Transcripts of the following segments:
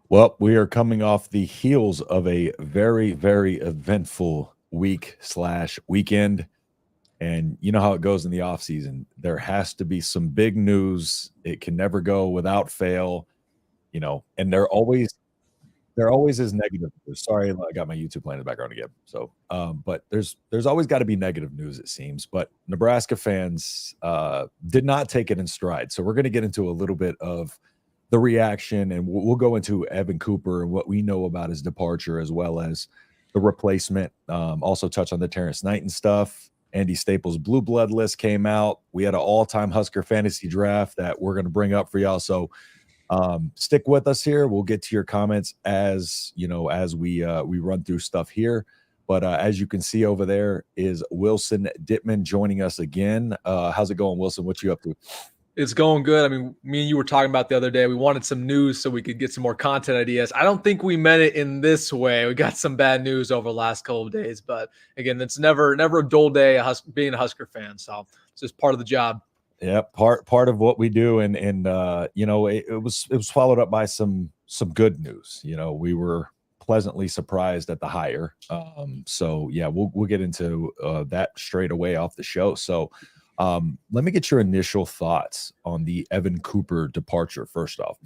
Well, we are coming off the heels of a very, very eventful week slash weekend. And you know how it goes in the off season. There has to be some big news. It can never go without fail, and there always is negative news. Sorry, I got my YouTube playing in the background again. So, but there's always got to be negative news, it seems. But Nebraska fans did not take it in stride. So we're going to get into a little bit of the reaction, and we'll go into Evan Cooper and what we know about his departure, as well as the replacement. Also touch on the Terrance Knighton stuff. Andy Staples' blue blood list came out. We had an all-time Husker fantasy draft that we're going to bring up for y'all. So stick with us here. We'll get to your comments as we run through stuff here. But as you can see over there is Wilson Dittman joining us again. How's it going, Wilson? What you up to? It's going good. I mean, me and you were talking about the other day. We wanted some news so we could get some more content ideas. I don't think we meant it in this way. We got some bad news over the last couple of days, but again, it's never a dull day being a Husker fan. So it's just part of the job. Yeah, part of what we do, and it was followed up by some good news. We were pleasantly surprised at the hire. So yeah, we'll get into that straight away off the show. So let me get your initial thoughts on the Evan Cooper departure first off.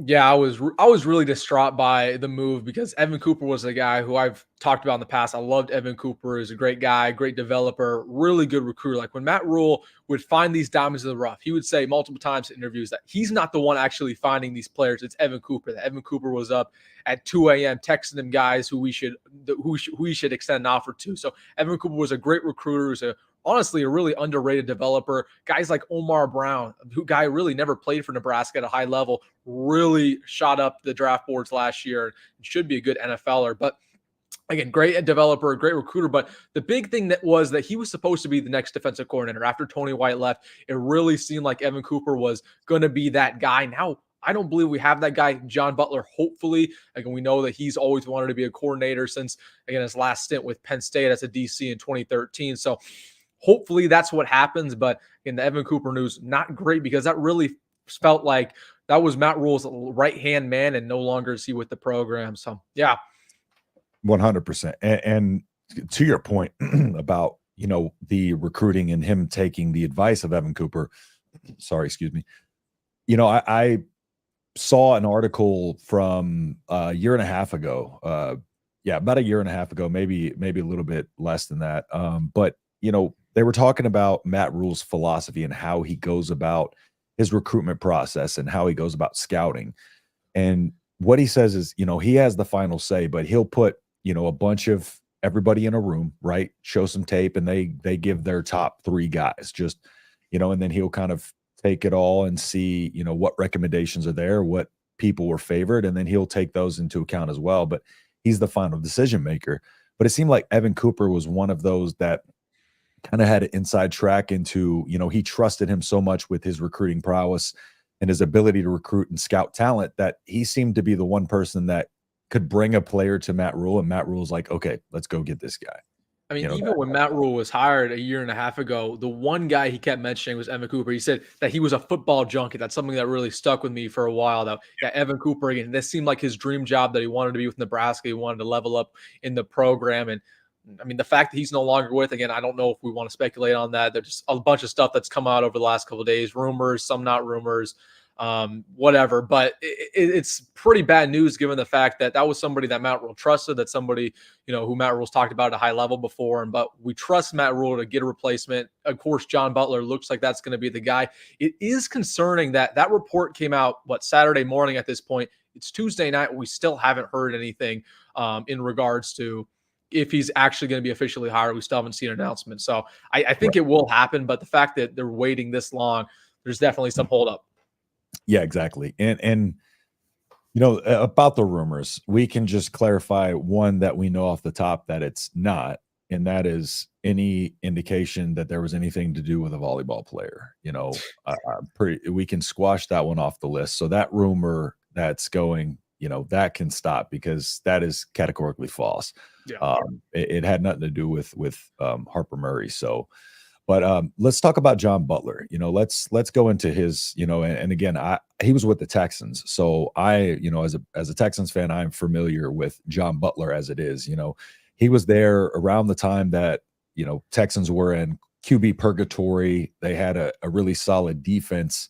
Yeah, I was really distraught by the move because Evan Cooper was a guy who I've talked about in the past. I loved Evan Cooper. He's a great guy, great developer, really good recruiter. Like when Matt Rule would find these diamonds in the rough, he would say multiple times in interviews that he's not the one actually finding these players. It's Evan Cooper. That Evan Cooper was up at 2 a.m. texting them guys who we should extend an offer to. So Evan Cooper was a great recruiter. He was honestly a really underrated developer. Guys like Omar Brown, who guy really never played for Nebraska at a high level, really shot up the draft boards last year and should be a good NFLer. But again, great developer, great recruiter. But the big thing that he was supposed to be the next defensive coordinator. After Tony White left, it really seemed like Evan Cooper was going to be that guy. Now, I don't believe we have that guy, John Butler, hopefully. Again, we know that he's always wanted to be a coordinator since, again, his last stint with Penn State as a DC in 2013. So hopefully that's what happens. But in the Evan Cooper news, not great because that really felt like that was Matt Rule's right-hand man and no longer is he with the program. So, yeah. 100%. And to your point about, the recruiting and him taking the advice of Evan Cooper, sorry, excuse me. I saw an article from a year and a half ago. About a year and a half ago, maybe a little bit less than that. But, they were talking about Matt Rule's philosophy and how he goes about his recruitment process and how he goes about scouting. And what he says is, he has the final say, but he'll put, a bunch of everybody in a room, right? Show some tape and they give their top 3 guys just, and then he'll kind of take it all and see, what recommendations are there, what people were favored, and then he'll take those into account as well. But he's the final decision maker. But it seemed like Evan Cooper was one of those that kind of had an inside track into, he trusted him so much with his recruiting prowess and his ability to recruit and scout talent that he seemed to be the one person that could bring a player to Matt Rule. And Matt Rule's like, okay, let's go get this guy. I mean, even when Matt Rule was hired a year and a half ago, the one guy he kept mentioning was Evan Cooper. He said that he was a football junkie. That's something that really stuck with me for a while. Though, Evan Cooper, again, this seemed like his dream job that he wanted to be with Nebraska. He wanted to level up in the program. And I mean, the fact that he's no longer with, again, I don't know if we want to speculate on that. There's just a bunch of stuff that's come out over the last couple of days, rumors, some not rumors, whatever. But it's pretty bad news given the fact that that was somebody that Matt Rule trusted, that somebody, who Matt Rule's talked about at a high level before. But we trust Matt Rule to get a replacement. Of course, John Butler looks like that's going to be the guy. It is concerning that report came out, Saturday morning at this point. It's Tuesday night. We still haven't heard anything in regards to if he's actually going to be officially hired. We still haven't seen an announcement. So I think it will happen, but the fact that they're waiting this long, there's definitely some holdup. Yeah, exactly. And about the rumors, we can just clarify one that we know off the top that it's not, and that is any indication that there was anything to do with a volleyball player. We can squash that one off the list. So that rumor that's going, that can stop because that is categorically false. Yeah. It had nothing to do with Harper Murray. So, But let's talk about John Butler. Let's go into his, and again, he was with the Texans. So as a Texans fan, I'm familiar with John Butler as it is. He was there around the time that, Texans were in QB purgatory. They had a really solid defense.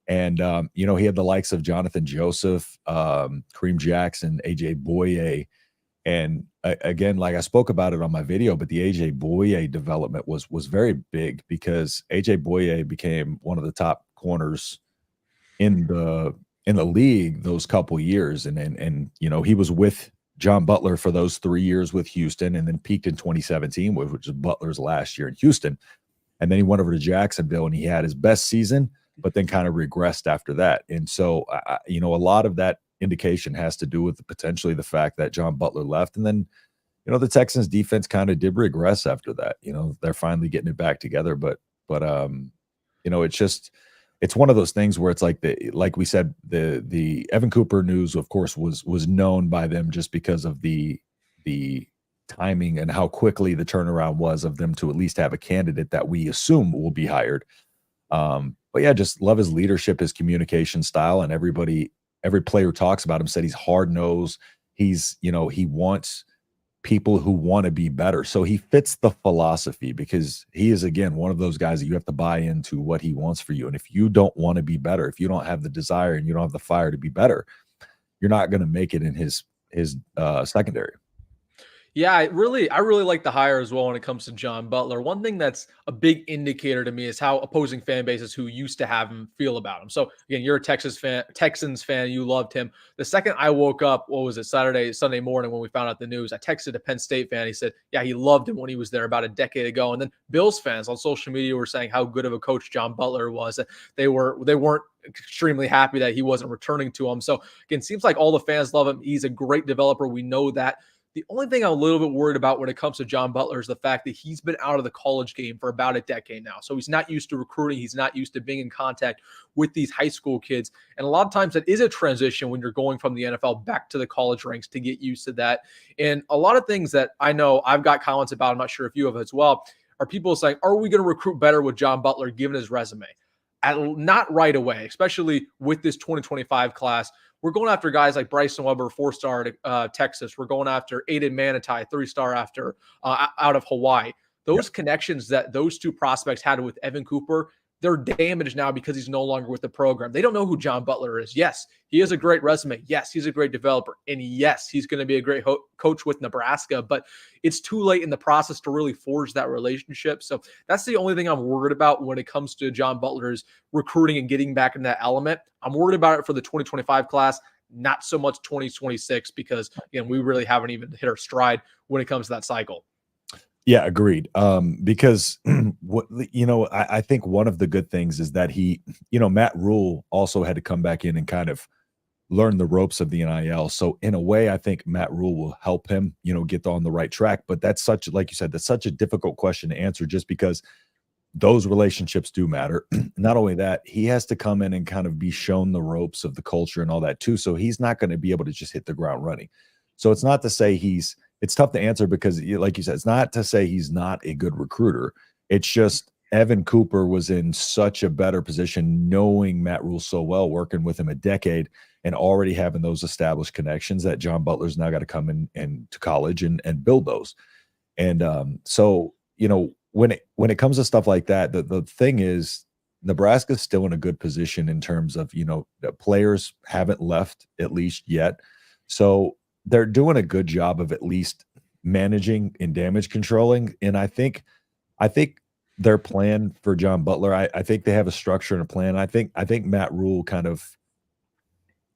And he had the likes of Jonathan Joseph, Kareem Jackson, AJ Boye. And again, like I spoke about it on my video, but the AJ Boye development was very big because AJ Boye became one of the top corners in the league those couple years, and he was with John Butler for those 3 years with Houston, and then peaked in 2017, which is Butler's last year in Houston, and then he went over to Jacksonville and he had his best season, but then kind of regressed after that. And so, a lot of that indication has to do with potentially the fact that John Butler left. And then, the Texans defense kind of did regress after that. They're finally getting it back together. But it's one of those things where it's like we said, the Evan Cooper news, of course, was known by them just because of the timing and how quickly the turnaround was of them to at least have a candidate that we assume will be hired. But yeah, just love his leadership, his communication style, and every player who talks about him said he's hard-nosed. He wants people who want to be better. So he fits the philosophy because he is, again, one of those guys that you have to buy into what he wants for you. And if you don't want to be better, if you don't have the desire and you don't have the fire to be better, you're not going to make it in his secondary. Yeah, I really like the hire as well when it comes to John Butler. One thing that's a big indicator to me is how opposing fan bases who used to have him feel about him. So again, you're a Texans fan, you loved him. The second I woke up, what was it, Sunday morning when we found out the news, I texted a Penn State fan. He said, yeah, he loved him when he was there about a decade ago. And then Bills fans on social media were saying how good of a coach John Butler was. They weren't extremely happy that he wasn't returning to them. So again, seems like all the fans love him. He's a great developer. We know that. The only thing I'm a little bit worried about when it comes to John Butler is the fact that he's been out of the college game for about a decade now. So he's not used to recruiting. He's not used to being in contact with these high school kids. And a lot of times that is a transition when you're going from the NFL back to the college ranks to get used to that. And a lot of things that I know I've got comments about, I'm not sure if you have as well, are people saying, are we going to recruit better with John Butler given his resume? Not right away, especially with this 2025 class. We're going after guys like Bryson Weber, 4-star at Texas. We're going after Aiden Manitai, 3-star out of Hawaii. Those connections that those two prospects had with Evan Cooper, they're damaged now because he's no longer with the program. They don't know who John Butler is. Yes, he has a great resume. Yes, he's a great developer. And yes, he's going to be a great coach with Nebraska, but it's too late in the process to really forge that relationship. So that's the only thing I'm worried about when it comes to John Butler's recruiting and getting back in that element. I'm worried about it for the 2025 class, not so much 2026, because again, we really haven't even hit our stride when it comes to that cycle. Yeah, agreed. Because I think one of the good things is that Matt Rule also had to come back in and kind of learn the ropes of the NIL. So in a way, I think Matt Rule will help him, get on the right track. But that's like you said, that's such a difficult question to answer just because those relationships do matter. Not only that, he has to come in and kind of be shown the ropes of the culture and all that too. So he's not going to be able to just hit the ground running. So it's not to say it's tough to answer because, like you said, it's not to say he's not a good recruiter. It's just Evan Cooper was in such a better position knowing Matt Rule so well, working with him a decade and already having those established connections that John Butler's now got to come in to college and build those. And so, when it comes to stuff like that, the thing is Nebraska's still in a good position in terms of, the players haven't left at least yet. So they're doing a good job of at least managing and damage controlling. And I think their plan for John Butler, I think they have a structure and a plan. I think Matt Rule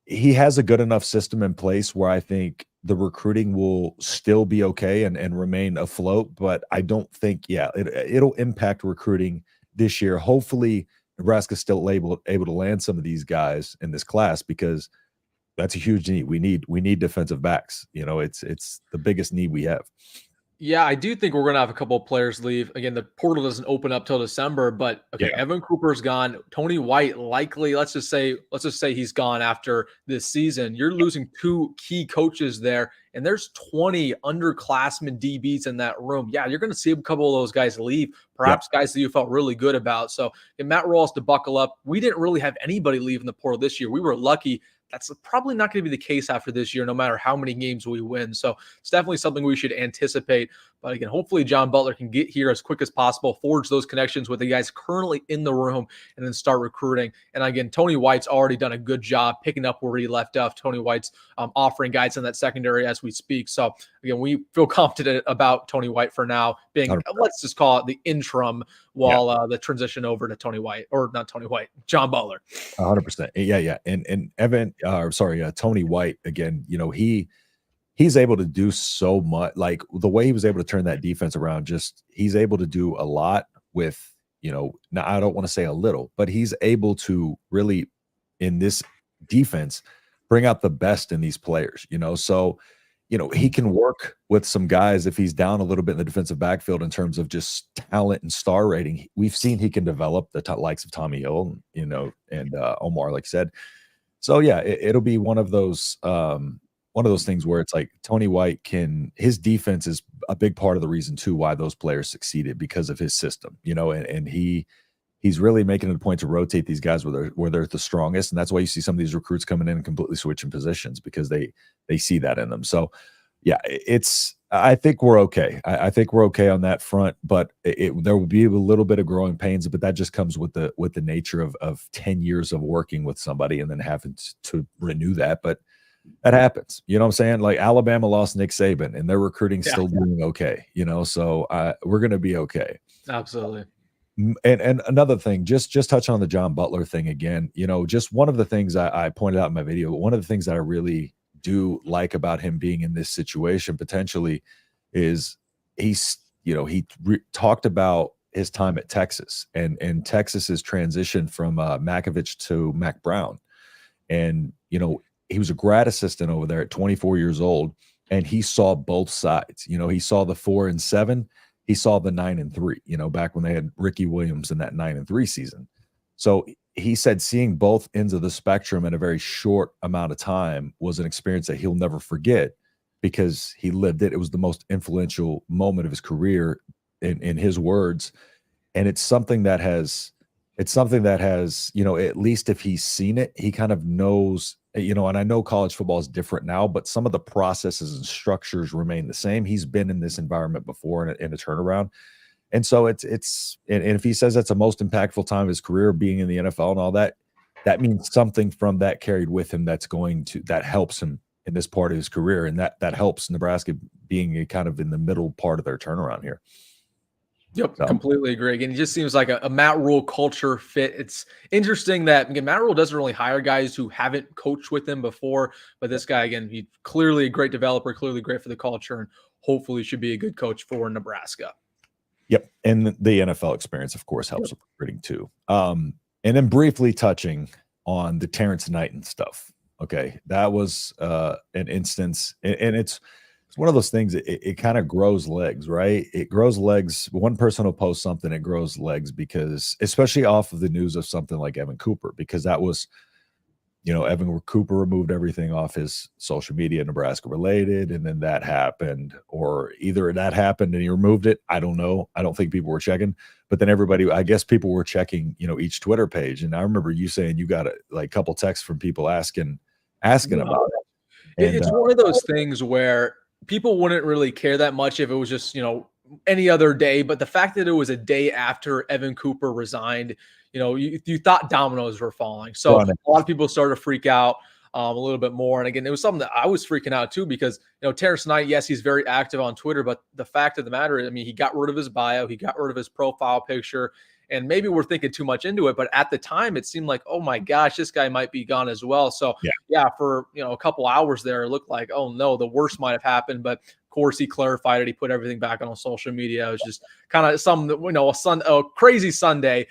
he has a good enough system in place where I think the recruiting will still be okay and remain afloat. But I don't think, it'll impact recruiting this year. Hopefully Nebraska's still able to land some of these guys in this class because that's a huge need. We need defensive backs. It's the biggest need we have. Yeah, I do think we're gonna have a couple of players leave. Again, the portal doesn't open up till December, but okay, Yeah. Evan Cooper's gone. Tony White likely, let's just say he's gone after this season. You're losing two key coaches there, and there's 20 underclassmen DBs in that room. Yeah, you're gonna see a couple of those guys leave, Yep. perhaps guys that you felt really good about. So and Matt Rule has to buckle up. We didn't really have anybody leave in the portal this year. We were lucky. That's probably not going to be the case after this year, no matter how many games we win. So it's definitely something we should anticipate. But again, hopefully John Butler can get here as quick as possible, forge those connections with the guys currently in the room, and then start recruiting. And again, Tony White's already done a good job picking up where he left off. Tony White's offering guys in that secondary as we speak. So again, we feel confident about Tony White for now being, 100%. let's just call it the interim Yeah. while the transition over to Tony White, or not Tony White, John Butler. 100%. Yeah, yeah. And Evan, Tony White again. He's able to do so much. Like the way he was able to turn that defense around, just he's able to do a lot with, now I don't want to say a little, but he's able to really in this defense bring out the best in these players. So, he can work with some guys if he's down a little bit in the defensive backfield in terms of just talent and star rating. We've seen he can develop the likes of Tommy Hill, and Omar, like you said. So yeah, it'll be one of those things where it's like Tony White his defense is a big part of the reason too why those players succeeded because of his system, and he's really making it a point to rotate these guys where they're the strongest, and that's why you see some of these recruits coming in and completely switching positions because they see that in them. So yeah, I think we're okay. I think we're okay on that front, but there will be a little bit of growing pains, but that just comes with the nature of 10 years of working with somebody and then having to renew that. But that happens. You know what I'm saying? Like Alabama lost Nick Saban and their recruiting Yeah, still doing okay, so we're going to be okay. absolutely. And another thing, just touch on the John Butler thing again. Just one of the things I pointed out in my video, one of the things that I really do like about him being in this situation potentially is he talked about his time at Texas and Texas's transition from Makovich to Mac Brown. And, he was a grad assistant over there at 24 years old, and he saw both sides. He saw the 4-7, he saw the 9-3, back when they had Ricky Williams in that 9-3 season. So he said seeing both ends of the spectrum in a very short amount of time was an experience that he'll never forget because he lived it. It was the most influential moment of his career in his words. And it's something that has, at least if he's seen it, he kind of knows, and I know college football is different now, but some of the processes and structures remain the same. He's been in this environment before in a turnaround. And so and if he says that's the most impactful time of his career being in the NFL and all that, that means something from that carried with him that helps him in this part of his career. And that helps Nebraska being kind of in the middle part of their turnaround here. Yep, So, completely agree. Again, he just seems like a Matt Rule culture fit. It's interesting that again, Matt Rule doesn't really hire guys who haven't coached with him before, but this guy again, he's clearly a great developer, clearly great for the culture, and hopefully should be a good coach for Nebraska. yep. And the NFL experience, of course, helps with recruiting too. And then briefly touching on the Terrance Knighton stuff. Okay. That was an instance, and it's one of those things, it kind of grows legs, right? It grows legs. One person will post something, it grows legs because, especially off of the news of something like Evan Cooper, because that was, Evan Cooper removed everything off his social media, Nebraska related, and then that happened, or either that happened and he removed it. I don't know. I don't think people were checking, but then I guess people were checking, each Twitter page. And I remember you saying you got a couple texts from people asking about it. And It's one of those things where people wouldn't really care that much if it was just, any other day. But the fact that it was a day after Evan Cooper resigned, you thought dominoes were falling. So a lot of people started to freak out a little bit more. And again, it was something that I was freaking out too, because, Terrance Knight, yes, he's very active on Twitter, but the fact of the matter is, I mean, he got rid of his bio, he got rid of his profile picture. And maybe we're thinking too much into it, but at the time it seemed like, oh my gosh, this guy might be gone as well. So yeah, for a couple hours there, it looked like, oh no, the worst might have happened. But of course, he clarified it. He put everything back on social media. It was just kind of a crazy Sunday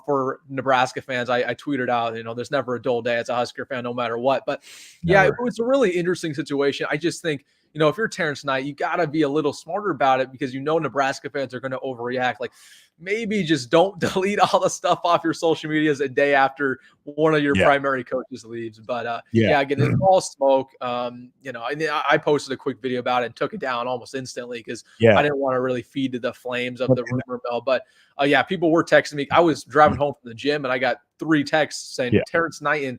for Nebraska fans. I tweeted out, there's never a dull day as a Husker fan, no matter what. But yeah, it was a really interesting situation. I just think, if you're Terrance Knight, you got to be a little smarter about it because Nebraska fans are going to overreact. Like, maybe just don't delete all the stuff off your social medias a day after one of your primary coaches leaves. But again, it's all smoke. I posted a quick video about it and took it down almost instantly because I didn't want to really feed to the flames of the rumor mill. But people were texting me. I was driving home from the gym and I got 3 texts saying Terrance Knighton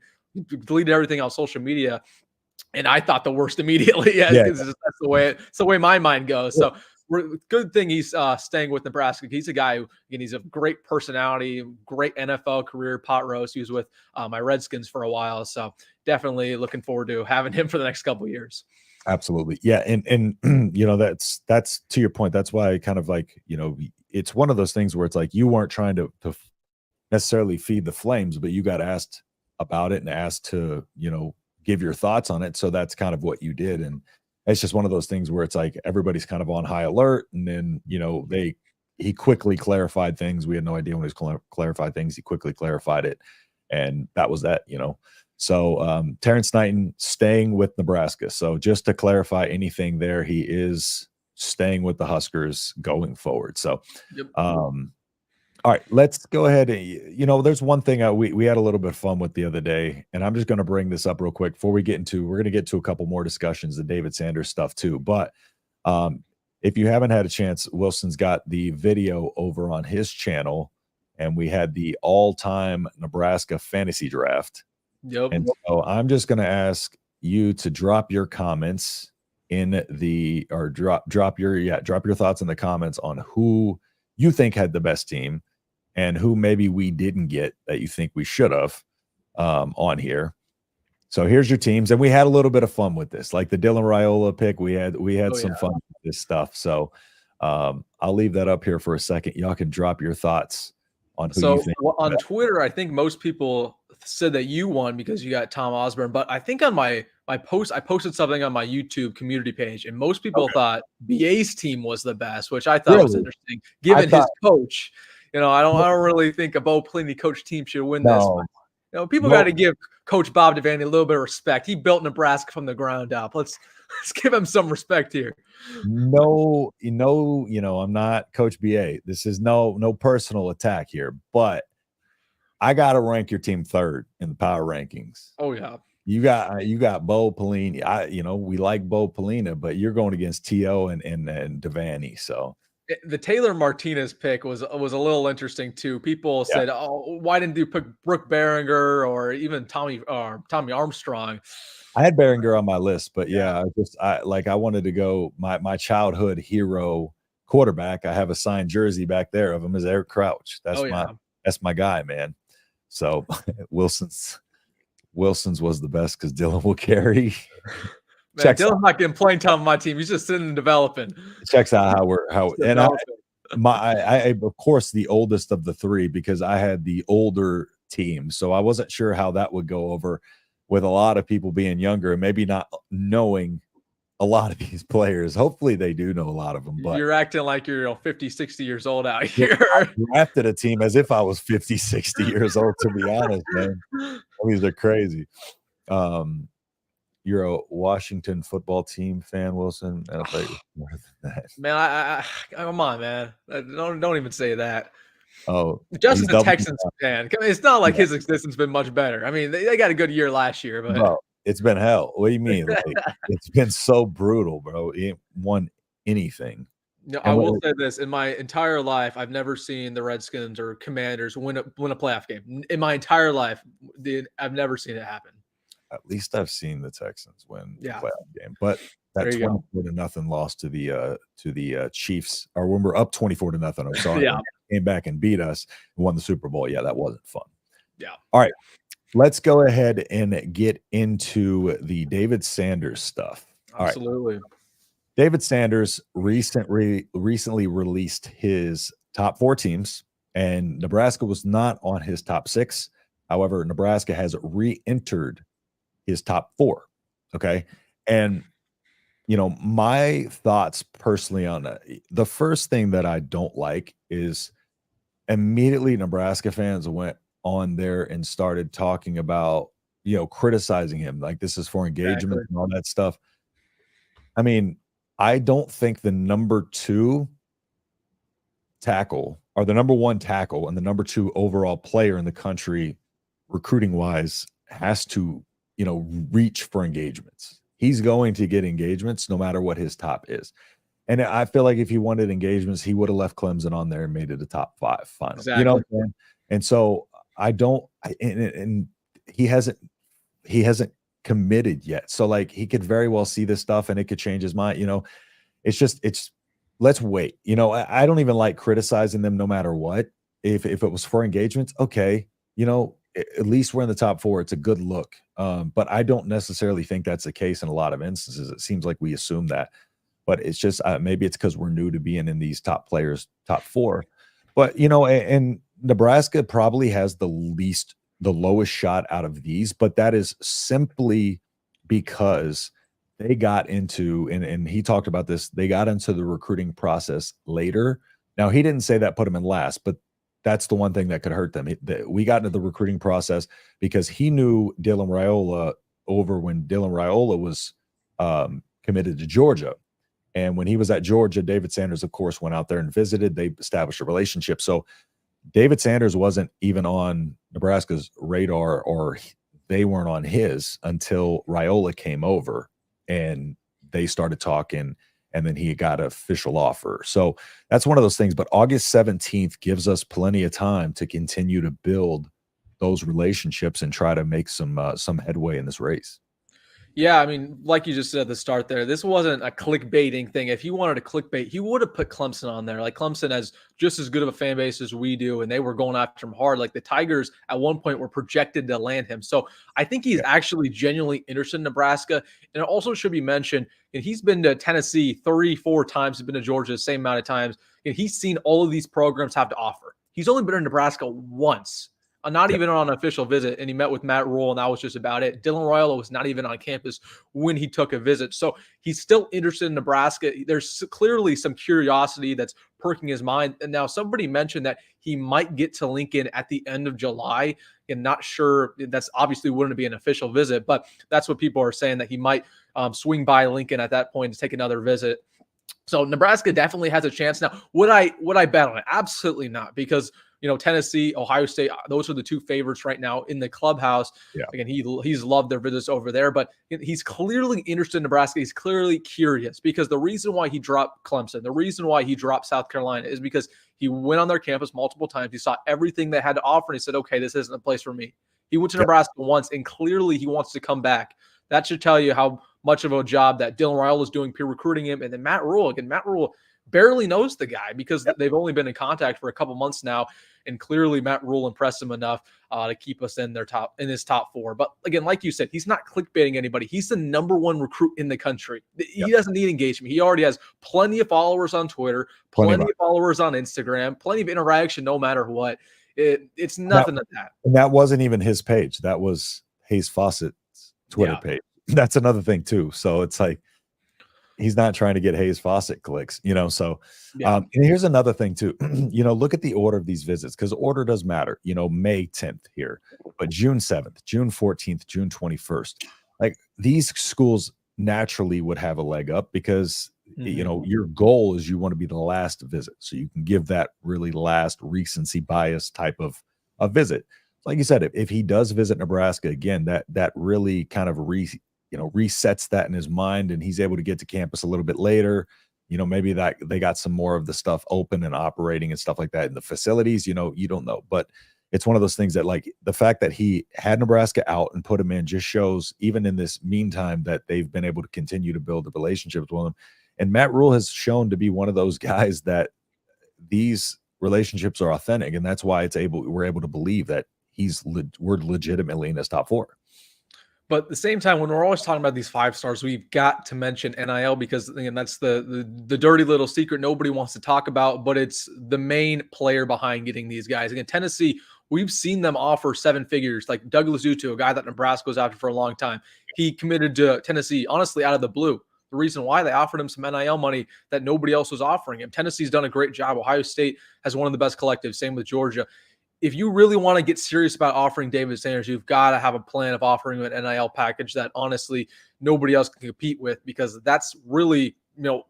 deleted everything on social media. And I thought the worst immediately. Because that's the way my mind goes. So good thing he's staying with Nebraska. He's a guy who, again, he's a great personality, great NFL career, pot roast. He was with my Redskins for a while. So definitely looking forward to having him for the next couple of years. Absolutely. Yeah. And that's to your point. That's why I kind of like, it's one of those things where it's like you weren't trying to necessarily feed the flames, but you got asked about it and asked to, give your thoughts on it. So that's kind of what you did. And it's just one of those things where it's like everybody's kind of on high alert. And then, he quickly clarified things. We had no idea when he was clarified things. He quickly clarified it. And that was that, So Terrance Knighton staying with Nebraska. So just to clarify anything there, he is staying with the Huskers going forward. So, all right, let's go ahead. There's one thing we had a little bit of fun with the other day, and I'm just going to bring this up real quick before we're going to get to a couple more discussions, the David Sanders stuff too. But if you haven't had a chance, Wilson's got the video over on his channel, and we had the all-time Nebraska fantasy draft. Yep. And so I'm just going to ask you to drop your comments drop your thoughts in the comments on who you think had the best team and who maybe we didn't get that you think we should have on here. So here's your teams. And we had a little bit of fun with this, like the Dylan Raiola pick. We had some fun with this stuff. So I'll leave that up here for a second. Y'all can drop your thoughts on who you think. On Twitter, I think most people said that you won because you got Tom Osborne. But I think on my post, I posted something on my YouTube community page, and most people thought BA's team was the best, which I thought was interesting, given his coach. I don't really think a Bo Pelini coach team should win this. But, people got to give Coach Bob Devaney a little bit of respect. He built Nebraska from the ground up. Let's give him some respect here. No, I'm not Coach BA. This is no personal attack here, but I got to rank your team third in the power rankings. Oh yeah. You got Bo Pelini. We like Bo Pelini, but you're going against T.O. and Devaney. So the Taylor Martinez pick was a little interesting too. People said, "Oh, why didn't you pick Brooke Behringer or even Tommy Armstrong?" I had Behringer on my list, but I wanted to go my childhood hero quarterback. I have a signed jersey back there of him is Eric Crouch. That's my guy, man. So Wilson's was the best because Dylan will carry. Man, Dylan's not getting playing time on my team. He's just sitting and developing. Checks out I of course the oldest of the three because I had the older team, so I wasn't sure how that would go over with a lot of people being younger and maybe not knowing a lot of these players. Hopefully they do know a lot of them. But you're acting like you're 50, 60 years old out here. I drafted a team as if I was 50, 60 years old, to be honest, man. These are crazy. You're a Washington football team fan, Wilson. I don't think more than that. Man, I come on, man. Don't even say that. Oh, Justin's a Texans fan. It's not like his existence been much better. I mean, they got a good year last year, but bro, it's been hell. What do you mean? Like, it's been so brutal, bro. He ain't won anything. I will say this: in my entire life, I've never seen the Redskins or Commanders win a playoff game. In my entire life, I've never seen it happen. At least I've seen the Texans win the playoff game, but that 24-0 loss to the Chiefs, or when we're up 24-0, I'm sorry, came back and beat us and won the Super Bowl. Yeah, that wasn't fun. Yeah. All right, let's go ahead and get into the David Sanders stuff. Absolutely. All right. David Sanders recently released his top 4 teams, and Nebraska was not on his top 6. However, Nebraska has re-entered his top 4. Okay. And, my thoughts personally on that, the first thing that I don't like is immediately Nebraska fans went on there and started talking about, criticizing him. Like this is for engagement and all that stuff. I mean, I don't think the number 2 tackle or the number 1 tackle and the number 2 overall player in the country recruiting wise has to, reach for engagements. He's going to get engagements no matter what his top is. And I feel like if he wanted engagements, he would have left Clemson on there and made it a top 5 final. You know Exactly. what I'm saying? And so I don't and he hasn't committed yet. So like he could very well see this stuff and it could change his mind. It's let's wait. I don't even like criticizing them no matter what. If it was for engagements, okay, at least we're in the top 4. It's a good look. But I don't necessarily think that's the case in a lot of instances. It seems like we assume that. But it's just maybe it's because we're new to being in these top players, top 4. But and Nebraska probably has the lowest shot out of these, but that is simply because they got into and he talked about this. They got into the recruiting process later. Now he didn't say that put him in last, but that's the one thing that could hurt them. We got into the recruiting process because he knew Dylan Raiola over when Dylan Raiola was committed to Georgia. And when he was at Georgia, David Sanders, of course, went out there and visited. They established a relationship. So David Sanders wasn't even on Nebraska's radar, or they weren't on his until Raiola came over and they started talking, and then he got an official offer. So that's one of those things. But August 17th gives us plenty of time to continue to build those relationships and try to make some headway in this race. Yeah, I mean, like you just said at the start there, this wasn't a clickbaiting thing. If he wanted to clickbait, he would have put Clemson on there. Like Clemson has just as good of a fan base as we do, and they were going after him hard. Like the Tigers at one point were projected to land him. So I think he's actually genuinely interested in Nebraska. And it also should be mentioned, and he's been to Tennessee 34 times, he's been to Georgia the same amount of times, and he's seen all of these programs have to offer. He's only been in Nebraska once. Not even on an official visit, and he met with Matt Rule, and that was just about it. Dylan Raiola was not even on campus when he took a visit. So he's still interested in Nebraska. There's clearly some curiosity that's perking his mind. And now somebody mentioned that he might get to Lincoln at the end of July, and not sure. That's obviously wouldn't be an official visit, but that's what people are saying, that he might swing by Lincoln at that point to take another visit. So Nebraska definitely has a chance. Now, would I bet on it? Absolutely not, because Tennessee, Ohio State, those are the 2 favorites right now in the clubhouse. Yeah. Again, he's loved their visits over there, but he's clearly interested in Nebraska. He's clearly curious, because the reason why he dropped Clemson, the reason why he dropped South Carolina, is because he went on their campus multiple times. He saw everything they had to offer, and he said, okay, this isn't a place for me. He went to Nebraska once, and clearly he wants to come back. That should tell you how much of a job that Dylan Raiola is doing peer recruiting him. And then Matt Rule barely knows the guy, because they've only been in contact for a couple months now. And clearly Matt Rule impressed him enough to keep us in his top 4. But again, like you said, he's not clickbaiting anybody. He's the number 1 recruit in the country. He doesn't need engagement. He already has plenty of followers on Twitter, plenty of followers on Instagram, plenty of interaction, no matter what. It's nothing to that. And that wasn't even his page. That was Hayes Fawcett's Twitter page. That's another thing too. So it's like, he's not trying to get Hayes Fawcett clicks, so, and here's another thing too, look at the order of these visits, because order does matter, May 10th here, but June 7th, June 14th, June 21st, like these schools naturally would have a leg up, because, your goal is you want to be the last visit. So you can give that really last recency bias type of a visit. Like you said, if he does visit Nebraska again, that really kind of resets that in his mind, and he's able to get to campus a little bit later. Maybe that they got some more of the stuff open and operating and stuff like that in the facilities. You don't know, but it's one of those things that, like, the fact that he had Nebraska out and put him in just shows, even in this meantime, that they've been able to continue to build the relationships with him. And Matt Rule has shown to be one of those guys that these relationships are authentic, and that's why we're able to believe that we're legitimately in his top 4. But at the same time, when we're always talking about these 5 stars, we've got to mention NIL, because again, that's the dirty little secret nobody wants to talk about, but it's the main player behind getting these guys. Again, Tennessee, we've seen them offer 7 figures, like Douglas Utu, a guy that Nebraska was after for a long time. He committed to Tennessee, honestly, out of the blue. The reason why they offered him some NIL money that nobody else was offering him. Tennessee's done a great job. Ohio State has one of the best collectives. Same with Georgia. If you really want to get serious about offering David Sanders, you've got to have a plan of offering him an NIL package that honestly nobody else can compete with, because that's really,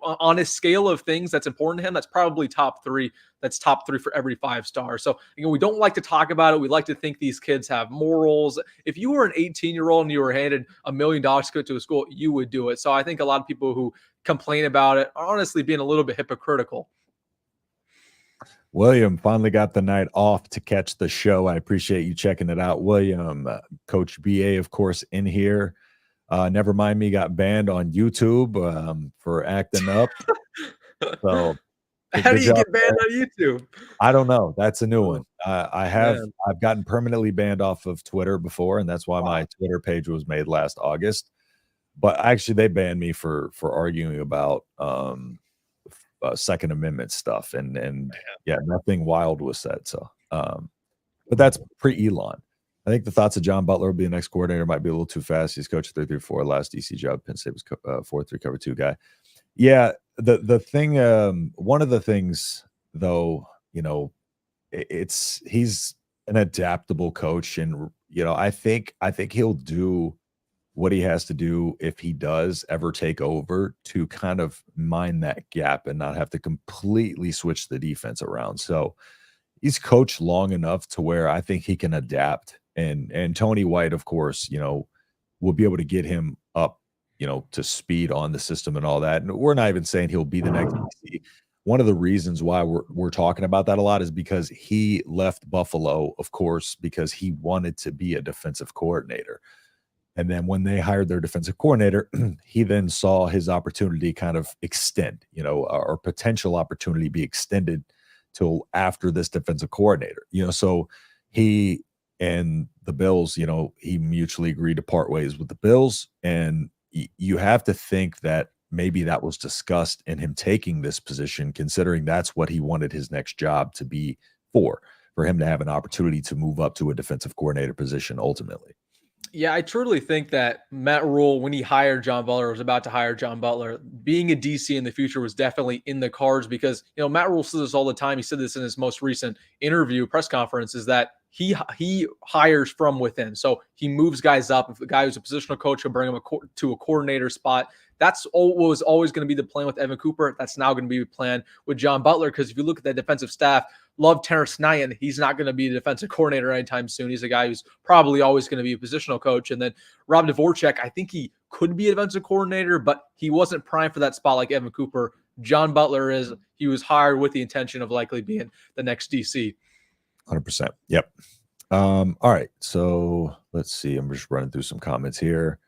on a scale of things that's important to him, that's probably top three. That's top three for every 5-star. So, we don't like to talk about it. We like to think these kids have morals. If you were an 18-year-old and you were handed $1 million to go to a school, you would do it. So I think a lot of people who complain about it are honestly being a little bit hypocritical. William finally got the night off to catch the show. I appreciate you checking it out, William. Coach BA, of course, in here. Never mind me got banned on YouTube for acting up. So how do you get banned on YouTube? I don't know. That's a new one. I've gotten permanently banned off of Twitter before, and that's why my Twitter page was made last August. But actually, they banned me for arguing about Second Amendment stuff, and yeah, nothing wild was said. So, but that's pre-Elon. I think the thoughts of John Butler will be the next coordinator might be a little too fast. He's coached 3-3-4 last DC job. Penn State was 4-3 cover 2 guy. Yeah, the thing, one of the things though, he's an adaptable coach, and I think he'll do what he has to do if he does ever take over to kind of mine that gap and not have to completely switch the defense around. So he's coached long enough to where I think he can adapt. And Tony White, of course, will be able to get him up, to speed on the system and all that. And we're not even saying he'll be the next DC. One of the reasons why we're talking about that a lot is because he left Buffalo, of course, because he wanted to be a defensive coordinator. And then when they hired their defensive coordinator, he then saw his opportunity kind of extend, or potential opportunity be extended till after this defensive coordinator, so he and the Bills, he mutually agreed to part ways with the Bills. And you have to think that maybe that was discussed in him taking this position, considering that's what he wanted his next job to be for him to have an opportunity to move up to a defensive coordinator position ultimately. Yeah, I truly think that Matt Rule, when he hired John Butler, was about to hire John Butler, being a DC in the future was definitely in the cards, because, Matt Rule says this all the time. He said this in his most recent press conference, is that he hires from within. So he moves guys up. If the guy who's a positional coach will bring him to a coordinator spot. That's was always going to be the plan with Evan Cooper. That's now going to be the plan with John Butler, because if you look at that defensive staff, love Terrance Knighton. He's not going to be the defensive coordinator anytime soon. He's a guy who's probably always going to be a positional coach. And then Rob Dvorak, I think he could be a defensive coordinator, but he wasn't primed for that spot like Evan Cooper. John Butler is. He was hired with the intention of likely being the next DC. 100%. Yep. All right. So let's see. I'm just running through some comments here.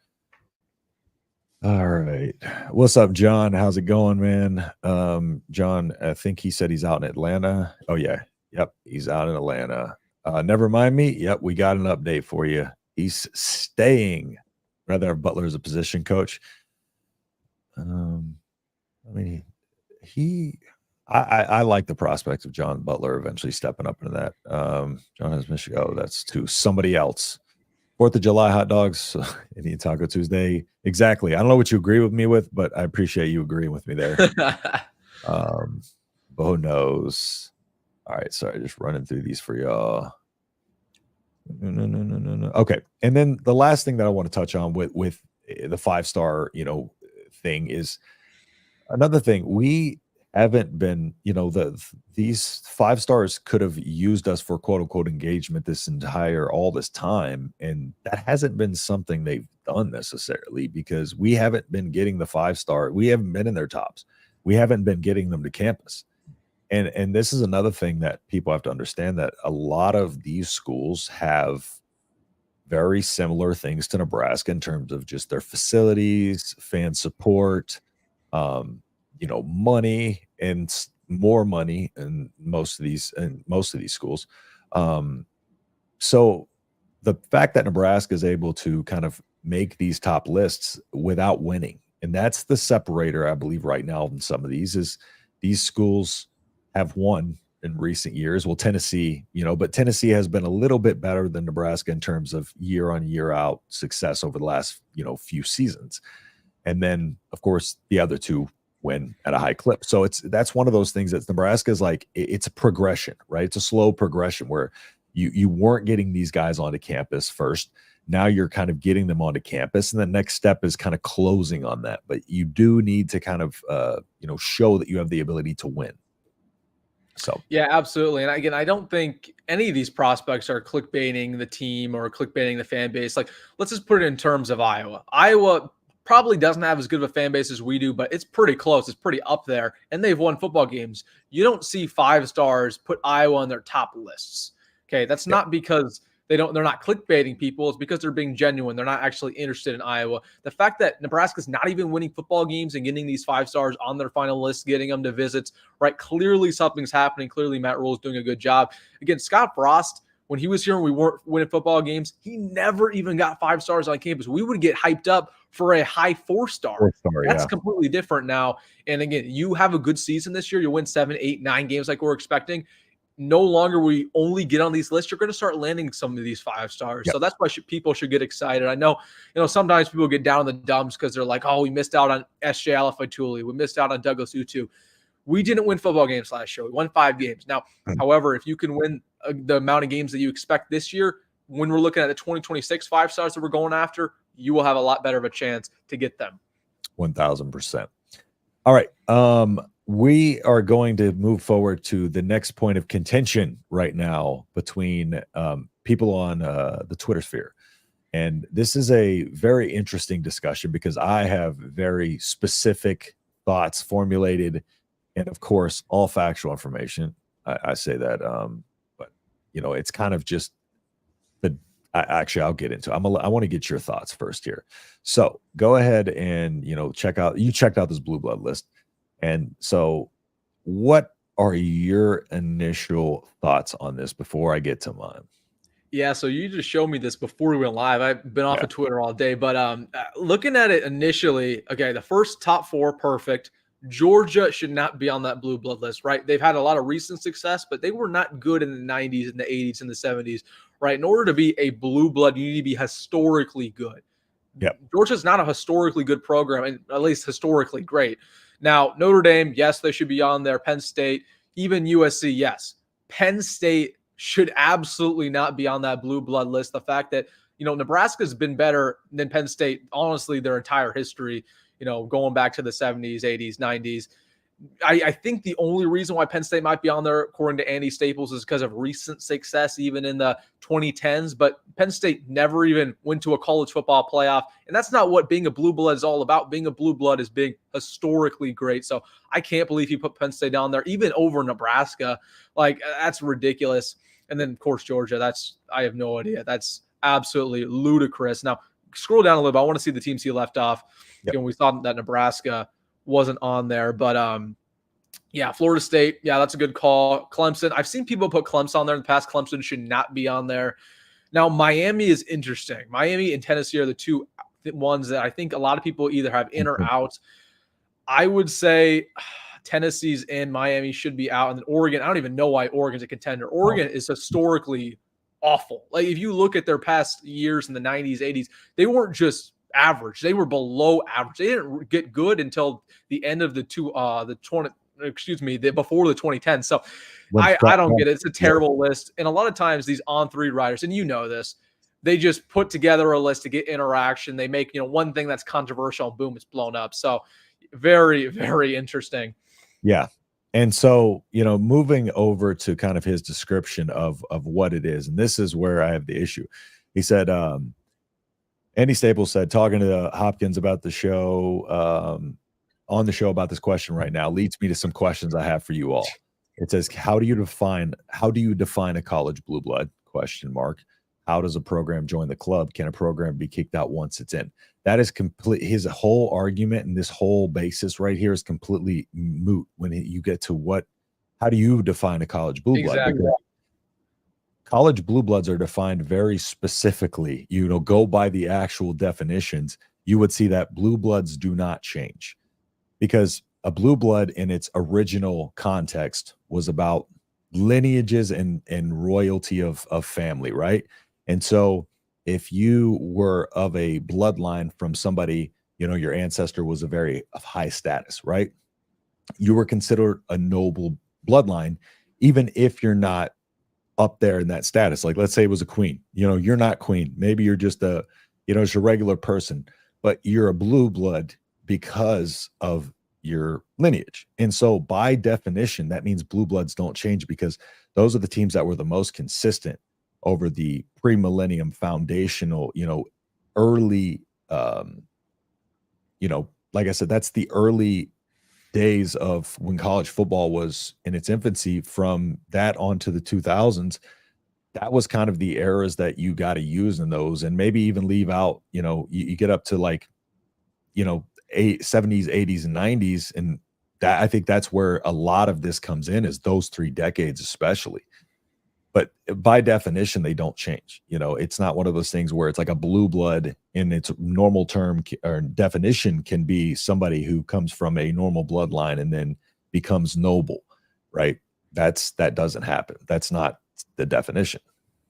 All right. What's up, John? How's it going, man? John, I think he said he's out in Atlanta. Oh, yeah. Yep. He's out in Atlanta. Never mind me. Yep. We got an update for you. He's staying rather than Butler as a position coach. I like the prospect of John Butler eventually stepping up into that. John has Michigan. Oh, that's to somebody else. 4th of July hot dogs, Indian Taco Tuesday. Exactly. I don't know what you agree with me with, but I appreciate you agreeing with me there. Bo knows. All right, sorry, just running through these for y'all. No. Okay, and then the last thing that I want to touch on with the 5-star, thing is another thing. We haven't been, these 5 stars could have used us for quote unquote engagement all this time. And that hasn't been something they've done necessarily, because we haven't been getting the 5-star. We haven't been in their tops. We haven't been getting them to campus. And this is another thing that people have to understand, that a lot of these schools have very similar things to Nebraska in terms of just their facilities, fan support, money, and more money in most of these schools. So the fact that Nebraska is able to kind of make these top lists without winning, and that's the separator, I believe, right now in some of these, is these schools have won in recent years. Well, Tennessee, but Tennessee has been a little bit better than Nebraska in terms of year on year out success over the last, few seasons. And then, of course, the other two win at a high clip. So that's one of those things that Nebraska is like, it's a progression, right? It's a slow progression where you weren't getting these guys onto campus first. Now you're kind of getting them onto campus, and the next step is kind of closing on that. But you do need to kind of, show that you have the ability to win. So yeah, absolutely. And again, I don't think any of these prospects are clickbaiting the team or clickbaiting the fan base. Like, let's just put it in terms of Iowa. Iowa probably doesn't have as good of a fan base as we do, but it's pretty close. It's pretty up there, and they've won football games. You don't see 5 stars put Iowa on their top lists. Okay, that's not because they're not clickbaiting people. It's because they're being genuine. They're not actually interested in Iowa. The fact that Nebraska's not even winning football games and getting these 5 stars on their final list, getting them to visits, right? Clearly something's happening. Clearly Matt Rule is doing a good job. Again, Scott Frost, when he was here and we weren't winning football games, he never even got 5 stars on campus. We would get hyped up for a high 4-star. That's completely different now. And again, you have a good season this year. You win 7, 8, 9 games like we're expecting. No longer we only get on these lists. You're going to start landing some of these 5 stars. So that's why people should get excited. I know, sometimes people get down in the dumps because they're like, oh, we missed out on S.J. Alafatuli. We missed out on Douglas Utu. We didn't win football games last year. We won 5 games. Now, however, if you can win the amount of games that you expect this year, when we're looking at the 2026 5 stars that we're going after, you will have a lot better of a chance to get them. 1,000%. All right. We are going to move forward to the next point of contention right now between people on the Twitter sphere. And this is a very interesting discussion because I have very specific thoughts formulated, and of course, all factual information. I say that, but it's kind of just I'll get into it. I want to get your thoughts first here. So go ahead and checked out this blue blood list. And so what are your initial thoughts on this before I get to mine? Yeah, so you just showed me this before we went live. I've been off of Twitter all day, but looking at it initially, okay, the first top 4, perfect. Georgia should not be on that blue blood list, right? They've had a lot of recent success, but they were not good in the 90s and the 80s and the 70s, right? In order to be a blue blood, you need to be historically good. Yep. Georgia's not a historically good program, and at least historically great. Now, Notre Dame, yes, they should be on there. Penn State, even USC, yes. Penn State should absolutely not be on that blue blood list. The fact that, Nebraska's been better than Penn State, honestly, their entire history, going back to the 70s, 80s, 90s. I think the only reason why Penn State might be on there, according to Andy Staples, is because of recent success, even in the 2010s. But Penn State never even went to a college football playoff. And that's not what being a blue blood is all about. Being a blue blood is being historically great. So I can't believe he put Penn State down there, even over Nebraska. Like, that's ridiculous. And then, of course, Georgia, I have no idea. That's absolutely ludicrous. Now, scroll down a little bit. I want to see the teams he left off. Yep. We saw that Nebraska wasn't on there, but Florida State, that's a good call. Clemson, I've seen people put Clemson on there in the past. Clemson should not be on there. Now, Miami is interesting. Miami and Tennessee are the two ones that I think a lot of people either have in or out. I would say Tennessee's in, Miami should be out, and then Oregon, I don't even know why Oregon's a contender. Oregon is historically awful. Like, if you look at their past years in the 90s, 80s, they weren't just average. They were below average. They didn't get good until the end of before the 2010s. So I don't get it. It's a terrible list. And a lot of times these On3 writers, and this, they just put together a list to get interaction. They make, one thing that's controversial and boom, it's blown up. So very, very interesting. Yeah. And so, moving over to kind of his description of what it is, and this is where I have the issue. He said, Andy Staples said, talking to Hopkins about the show, on the show about this question right now leads me to some questions I have for you all. It says, how do you define a college blue blood? ? How does a program join the club? Can a program be kicked out once it's in? That is complete. His whole argument and this whole basis right here is completely moot when you get to how do you define a college blue blood? Exactly. Because college blue bloods are defined very specifically. Go by the actual definitions. You would see that blue bloods do not change, because a blue blood in its original context was about lineages and royalty of family, right? And so if you were of a bloodline from somebody, your ancestor was of high status, right? You were considered a noble bloodline, even if you're not up there in that status. Like, let's say it was a queen. You're not queen. Maybe you're just just a regular person, but you're a blue blood because of your lineage. And so by definition, that means blue bloods don't change, because those are the teams that were the most consistent over the pre-millennium foundational, early, like I said, that's the early days of when college football was in its infancy. From that on to the 2000s, that was kind of the eras that you got to use in those, and maybe even leave out, you get up to like, 70s, 80s, and 90s. And that, I think that's where a lot of this comes in, is those 3 decades, especially. But by definition, they don't change. It's not one of those things where it's like a blue blood in its normal term or definition can be somebody who comes from a normal bloodline and then becomes noble, right? That doesn't happen. That's not the definition.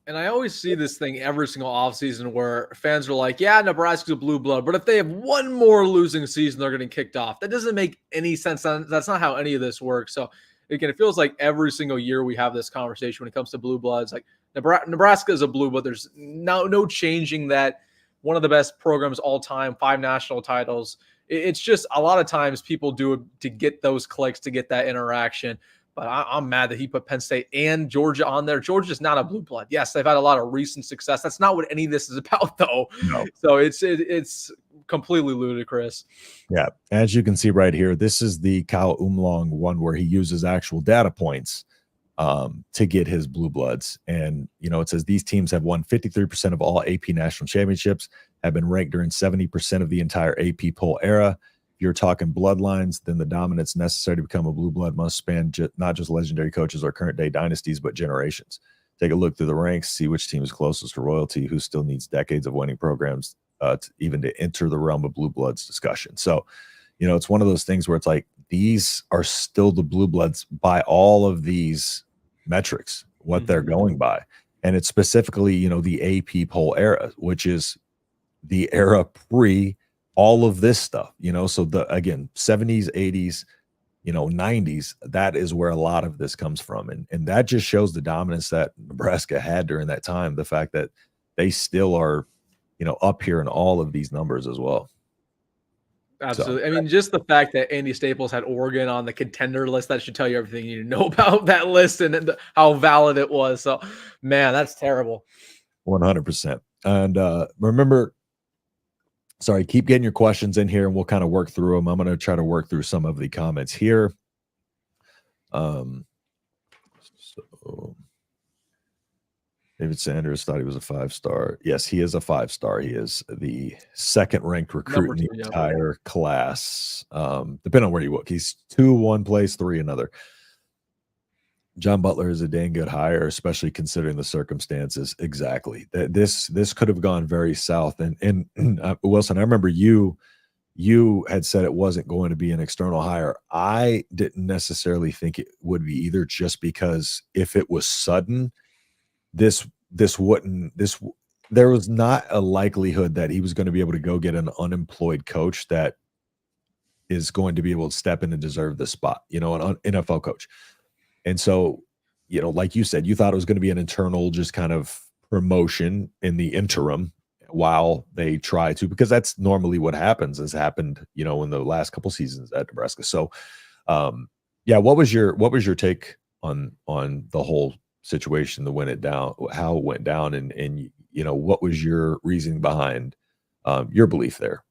And I always see this thing every single offseason where fans are like, yeah, Nebraska's a blue blood, but if they have one more losing season, they're getting kicked off. That doesn't make any sense. That's not how any of this works. So again, it feels like every single year we have this conversation when it comes to blue bloods. Like Nebraska is a blue blood. There's no changing that. One of the best programs all time, 5 national titles. It's just a lot of times people do it to get those clicks, to get that interaction. But I'm mad that he put Penn State and Georgia on there. Georgia's not a blue blood. Yes, they've had a lot of recent success. That's not what any of this is about, though. No. So it's completely ludicrous. Yeah. As you can see right here, this is the Kyle Umlong one where he uses actual data points to get his blue bloods. And, it says these teams have won 53% of all AP national championships, have been ranked during 70% of the entire AP poll era. If you're talking bloodlines, then the dominance necessary to become a blue blood must span not just legendary coaches or current day dynasties, but generations. Take a look through the ranks, see which team is closest to royalty, who still needs decades of winning programs even to enter the realm of blue bloods discussion. So, it's one of those things where it's like, these are still the blue bloods by all of these metrics, what they're going by. And it's specifically, the AP poll era, which is the era pre all of this stuff, so again, 70s, 80s, 90s, that is where a lot of this comes from. And that just shows the dominance that Nebraska had during that time. The fact that they still are, up here in all of these numbers as well. Absolutely. So, I mean, just the fact that Andy Staples had Oregon on the contender list, that should tell you everything you need to know about that list and how valid it was. So, man, that's terrible. 100%. And remember, sorry, keep getting your questions in here and we'll kind of work through them. I'm going to try to work through some of the comments here. So David Sanders thought he was a 5-star. Yes, he is a 5-star. He is the 2nd ranked recruit in the entire class. Depending on where you look, he's 2 one place, 3 another. John Butler is a dang good hire, especially considering the circumstances. Exactly. This could have gone very south. And Wilson, I remember you had said it wasn't going to be an external hire. I didn't necessarily think it would be either, just because if it was sudden, there was not a likelihood that he was going to be able to go get an unemployed coach that is going to be able to step in and deserve the spot, an NFL coach. And so, like you said, you thought it was going to be an internal just kind of promotion in the interim while they try to, because that's normally what has happened, in the last couple seasons at Nebraska. So, what was your take on the whole situation, how it went down, and what was your reasoning behind your belief there?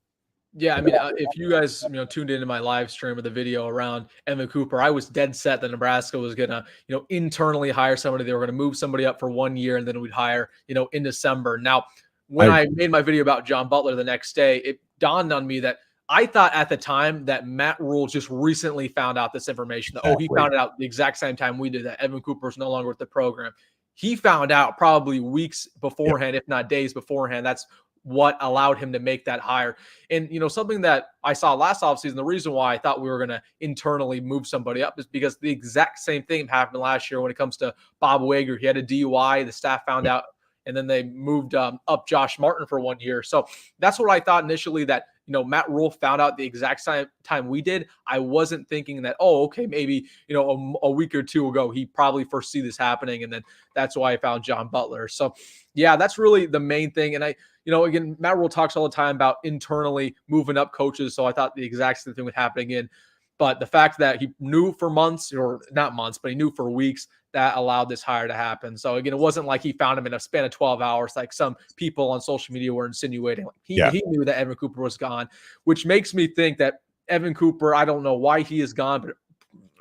Yeah, I mean, if you guys, tuned into my live stream of the video around Evan Cooper, I was dead set that Nebraska was going to, internally hire somebody. They were going to move somebody up for 1 year and then we'd hire, in December. Now, when I made my video about John Butler the next day, it dawned on me that I thought at the time that Matt Rule just recently found out this information. Exactly. He found it out the exact same time we did, that Evan Cooper is no longer with the program. He found out probably weeks beforehand, if not days beforehand. That's what allowed him to make that hire. And, something that I saw last offseason, the reason why I thought we were going to internally move somebody up is because the exact same thing happened last year when it comes to Bob Wager. He had a DUI. The staff found out and then they moved up Josh Martin for 1 year. So that's what I thought initially, that Matt Rule found out the exact time we did. I wasn't thinking that, oh, okay, maybe a week or two ago he probably first see this happening, and then that's why I found John Butler. So yeah, that's really the main thing. And again, Matt Rule talks all the time about internally moving up coaches. So I thought the exact same thing would happen again. But the fact that he knew for months, or not months, but he knew for weeks, that allowed this hire to happen. So again, it wasn't like he found him in a span of 12 hours, like some people on social media were insinuating. He knew that Evan Cooper was gone, which makes me think that Evan Cooper, I don't know why he is gone, but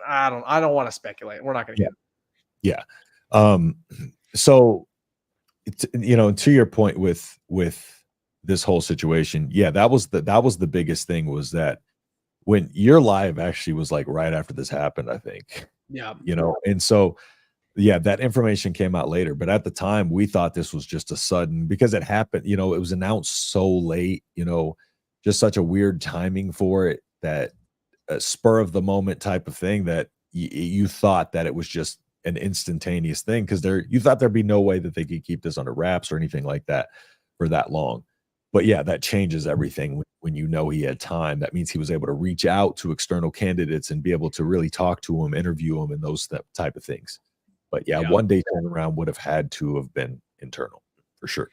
I don't want to speculate. We're not going to get it. Yeah. So, to your point with this whole situation, that was the biggest thing, was that when your live actually was like right after this happened, I think. Yeah. And so, that information came out later, but at the time we thought this was just a sudden, because it happened, it was announced so late, just such a weird timing for it, that a spur of the moment type of thing, that you thought that it was just an instantaneous thing, because you thought there'd be no way that they could keep this under wraps or anything like that for that long. But that changes everything when he had time. That means he was able to reach out to external candidates and be able to really talk to them, interview them, and those type of things. But 1 day turnaround would have had to have been internal for sure.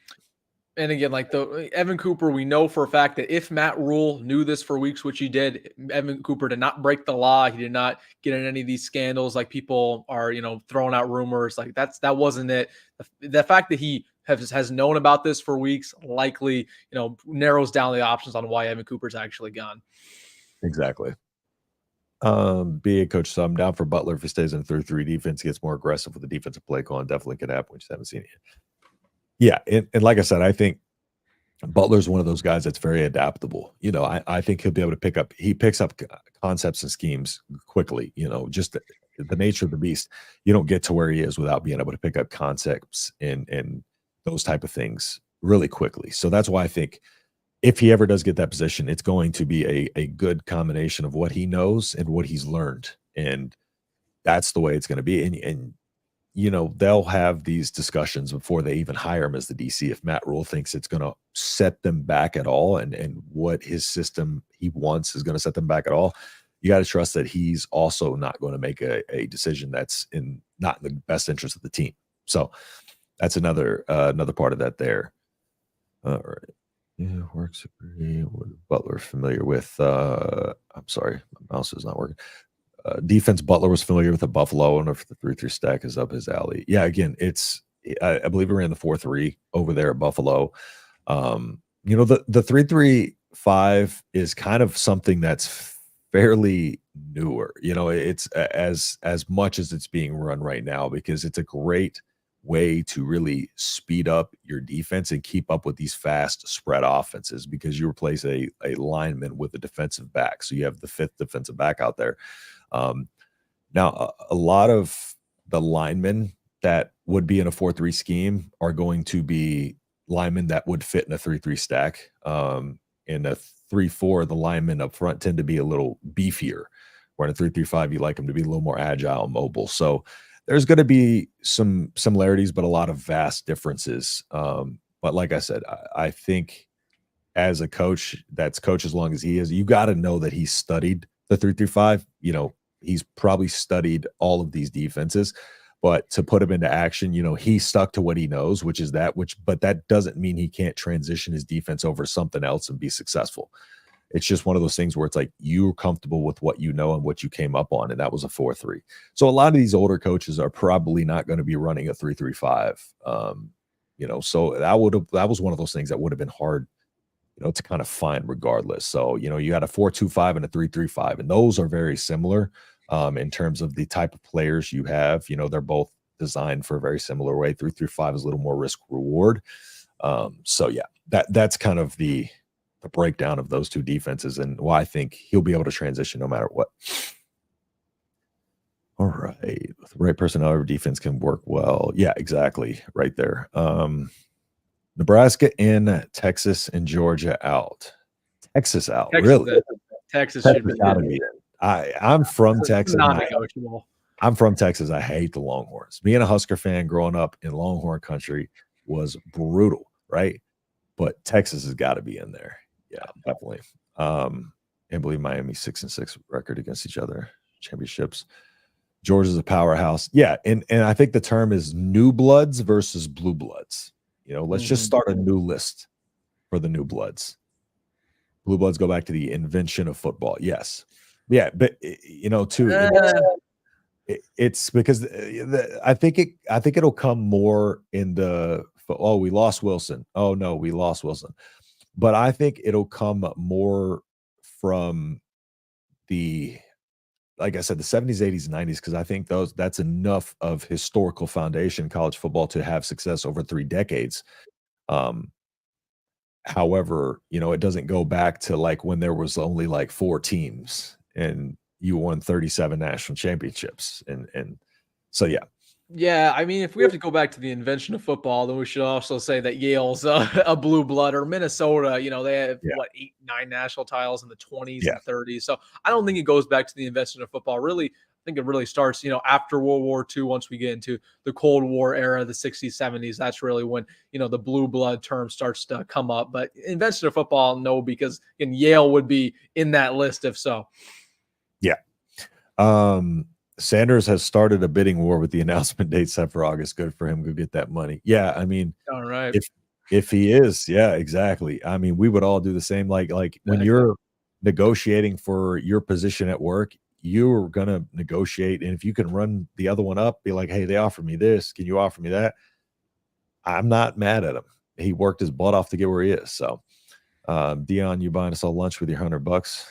And again, like the Evan Cooper, we know for a fact that if Matt Rule knew this for weeks, which he did, Evan Cooper did not break the law. He did not get in any of these scandals like people are, throwing out rumors. Like that wasn't it. The fact that he has known about this for weeks likely, narrows down the options on why Evan Cooper's actually gone. Exactly. Be a coach. So I'm down for Butler if he stays in a 3-3 defense, gets more aggressive with the defensive play call, and definitely could happen. We just haven't seen it yet. Yeah, and like I said, I think Butler's one of those guys that's very adaptable. I think he'll be able to picks up concepts and schemes quickly. Just the nature of the beast. You don't get to where he is without being able to pick up concepts and those type of things really quickly. So that's why I think if he ever does get that position, it's going to be a good combination of what he knows and what he's learned. And that's the way it's going to be. And they'll have these discussions before they even hire him as the DC. If Matt Rule thinks it's going to set them back at all, and what his system he wants is going to set them back at all, you got to trust that he's also not going to make a decision that's not in the best interest of the team. So that's another part of that there. All right. Yeah, works. Butler familiar with. I'm sorry, my mouse is not working. Defense. Butler was familiar with the Buffalo, and if the 3-3 stack is up his alley. Yeah, again, I believe we ran the 4-3 over there at Buffalo. The 3-3-5 is kind of something that's fairly newer. It's as much as it's being run right now, because it's a great way to really speed up your defense and keep up with these fast spread offenses, because you replace a lineman with a defensive back. So you have the fifth defensive back out there. Now, a lot of the linemen that would be in a 4-3 scheme are going to be linemen that would fit in a 3-3 stack. In a 3-4, the linemen up front tend to be a little beefier. Where in a 3-3-5, you like them to be a little more agile and mobile. So there's going to be some similarities, but a lot of vast differences. But like I said, I think as a coach that's coached as long as he is, you got to know that he's studied the 3-3-5. He's probably studied all of these defenses, but to put him into action, he stuck to what he knows, which is but that doesn't mean he can't transition his defense over something else and be successful. It's just one of those things where it's like you're comfortable with what you know and what you came up on, and that was a 4-3. So a lot of these older coaches are probably not going to be running a 3-3-5. So that was one of those things that would have been hard, to kind of find regardless. So you had a 4-2-5 and a 3-3-5, and those are very similar in terms of the type of players you have. They're both designed for a very similar way. 3-3-5 is a little more risk reward. So yeah, that's kind of the breakdown of those two defenses, and why I think he'll be able to transition no matter what. All right. With the right personnel, every defense can work well. Yeah, exactly. Right there. Nebraska in, Texas and Georgia out. Texas out. Really? Texas should be gotta be. I'm from Texas. Non-negotiable. I'm from Texas. I hate the Longhorns. Being a Husker fan growing up in Longhorn country, was brutal, right? But Texas has got to be in there. Yeah, definitely. And believe Miami 6-6 record against each other, championships. Georgia's a powerhouse. Yeah, and I think the term is new bloods versus blue bloods. Let's just start a new list for the new bloods. Blue bloods go back to the invention of football. Yes. Yeah, but too, it's because I think it'll come more in the we lost Wilson. Oh no, we lost Wilson. But I think it'll come more from the, like I said, the 70s, 80s, 90s, because I think that's enough of historical foundation in college football to have success over 3 decades. However, it doesn't go back to like when there was only like 4 teams and you won 37 national championships. And so, yeah. Yeah, I mean, if we have to go back to the invention of football, then we should also say that Yale's a blue blood, or Minnesota. They have Yeah. 8, 9 national titles in the 20s Yeah. and 30s. So I don't think it goes back to the invention of football. Really, I think it really starts, after World War II. Once we get into the Cold War era, the 60s, 70s, that's really when the blue blood term starts to come up. But invention of football, no, because Yale would be in that list if so. Yeah. Sanders has started a bidding war with the announcement date set for August. Good for him. Go get that money. Yeah, I mean, All right. If he is, yeah, exactly. I mean, we would all do the same. Like when you're negotiating for your position at work, you're gonna negotiate, and if you can run the other one up, be like, hey, they offered me this. Can you offer me that? I'm not mad at him. He worked his butt off to get where he is. So, Dion, you buying us all lunch with your $100?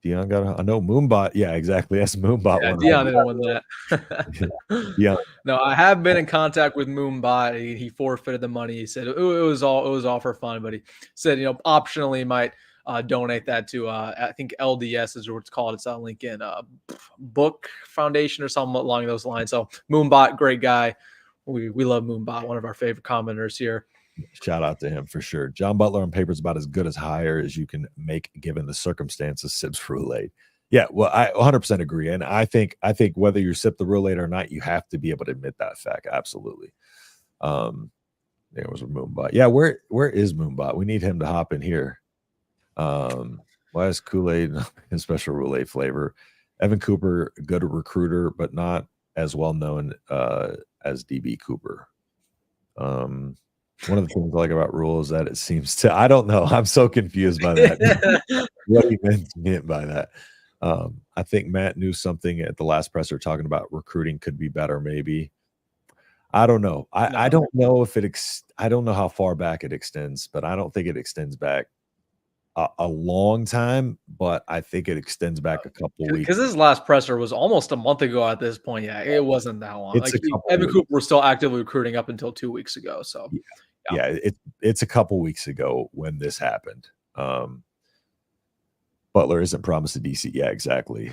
Dion got I know Moonbot. Yeah, exactly. That's Moonbot. Yeah, Dion didn't win that. Yeah. No, I have been in contact with Moonbot. He forfeited the money. He said it was all for fun, but he said optionally might donate that to I think LDS is what it's called. It's on Lincoln Book Foundation or something along those lines. So Moonbot, great guy. We love Moonbot, one of our favorite commenters here. Shout out to him for sure. John Butler on paper is about as good as hire as you can make given the circumstances. Sips Roulade. Yeah, well, I 100% agree, and I think whether you sip the Roulade or not, you have to be able to admit that fact. Absolutely. There was a Moonbot. Yeah, where is Moonbot? We need him to hop in here. Why is Kool-Aid and special Roulade flavor? Evan Cooper, good recruiter, but not as well known as DB Cooper. One of the things I like about Rule is that it seems to, I don't know. I'm so confused by that. What he meant by that. I think Matt knew something at the last presser talking about recruiting could be better. Maybe. I don't know. I don't know if I don't know how far back it extends, but I don't think it extends back a long time, but I think it extends back a couple weeks. Because his last presser was almost a month ago at this point. Yeah, it wasn't that long. It's Evan Cooper was still actively recruiting up until 2 weeks ago. So yeah, it's a couple weeks ago when this happened. Butler isn't promised to DC. Yeah, exactly.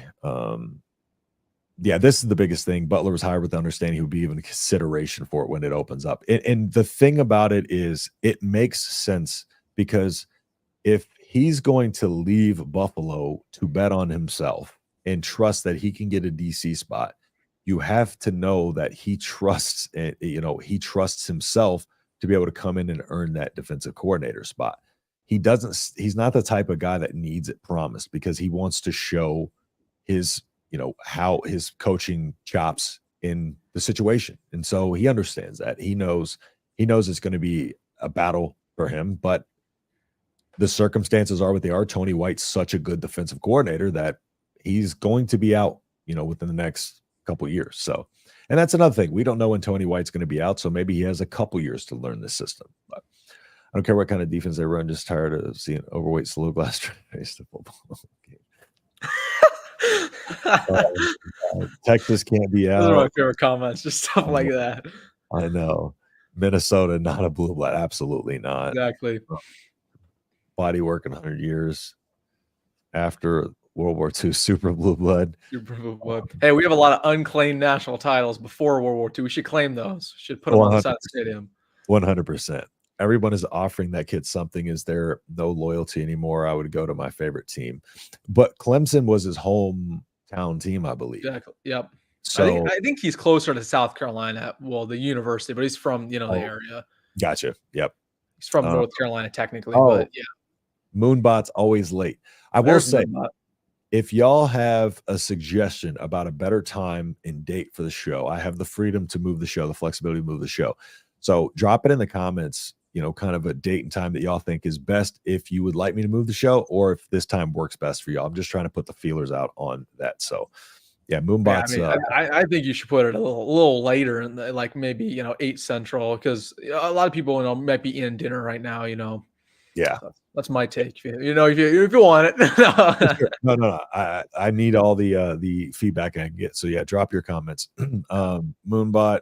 Yeah, this is the biggest thing. Butler was hired with the understanding he would be even a consideration for it when it opens up. And the thing about it is it makes sense because if he's going to leave Buffalo to bet on himself and trust that he can get a DC spot, you have to know that he trusts it. He trusts himself to be able to come in and earn that defensive coordinator spot. He's not the type of guy that needs it promised because he wants to show his, how his coaching chops in the situation. And so he understands that. He knows it's going to be a battle for him, but the circumstances are what they are. Tony White's such a good defensive coordinator that he's going to be out, within the next couple of years. So, and that's another thing. We don't know when Tony White's going to be out. So maybe he has a couple years to learn this system, but I don't care what kind of defense they run. Just tired of seeing overweight slow glass face the football game. Texas can't be out. Those are my favorite comments. Just stuff like that. I know. Minnesota, not a blue blood. Absolutely not. Exactly. Body work in 100 years after World War II, super blue blood. Super blue blood. Hey, we have a lot of unclaimed national titles before World War II. We should claim those. Should put them on the side of the stadium. 100%. Everyone is offering that kid something. Is there no loyalty anymore? I would go to my favorite team. But Clemson was his hometown team, I believe. Exactly. Yep. So I think he's closer to South Carolina, the university, but he's from, the area. Gotcha. Yep. He's from North Carolina technically, oh, but yeah. Moonbot's always late. I will There's say, Moonbot. if y'all have a suggestion about a better time and date for the show, I have the freedom to move the show, the flexibility to move the show. So drop it in the comments, kind of a date and time that y'all think is best, if you would like me to move the show, or if this time works best for y'all. I'm just trying to put the feelers out on that. So yeah, Moonbot's. Yeah, I mean, I think you should put it a little later, in like maybe 8 Central, because a lot of people might be in dinner right now. Yeah, that's my take. If you want it. sure. No. I need all the feedback I can get. So yeah, drop your comments. Moonbot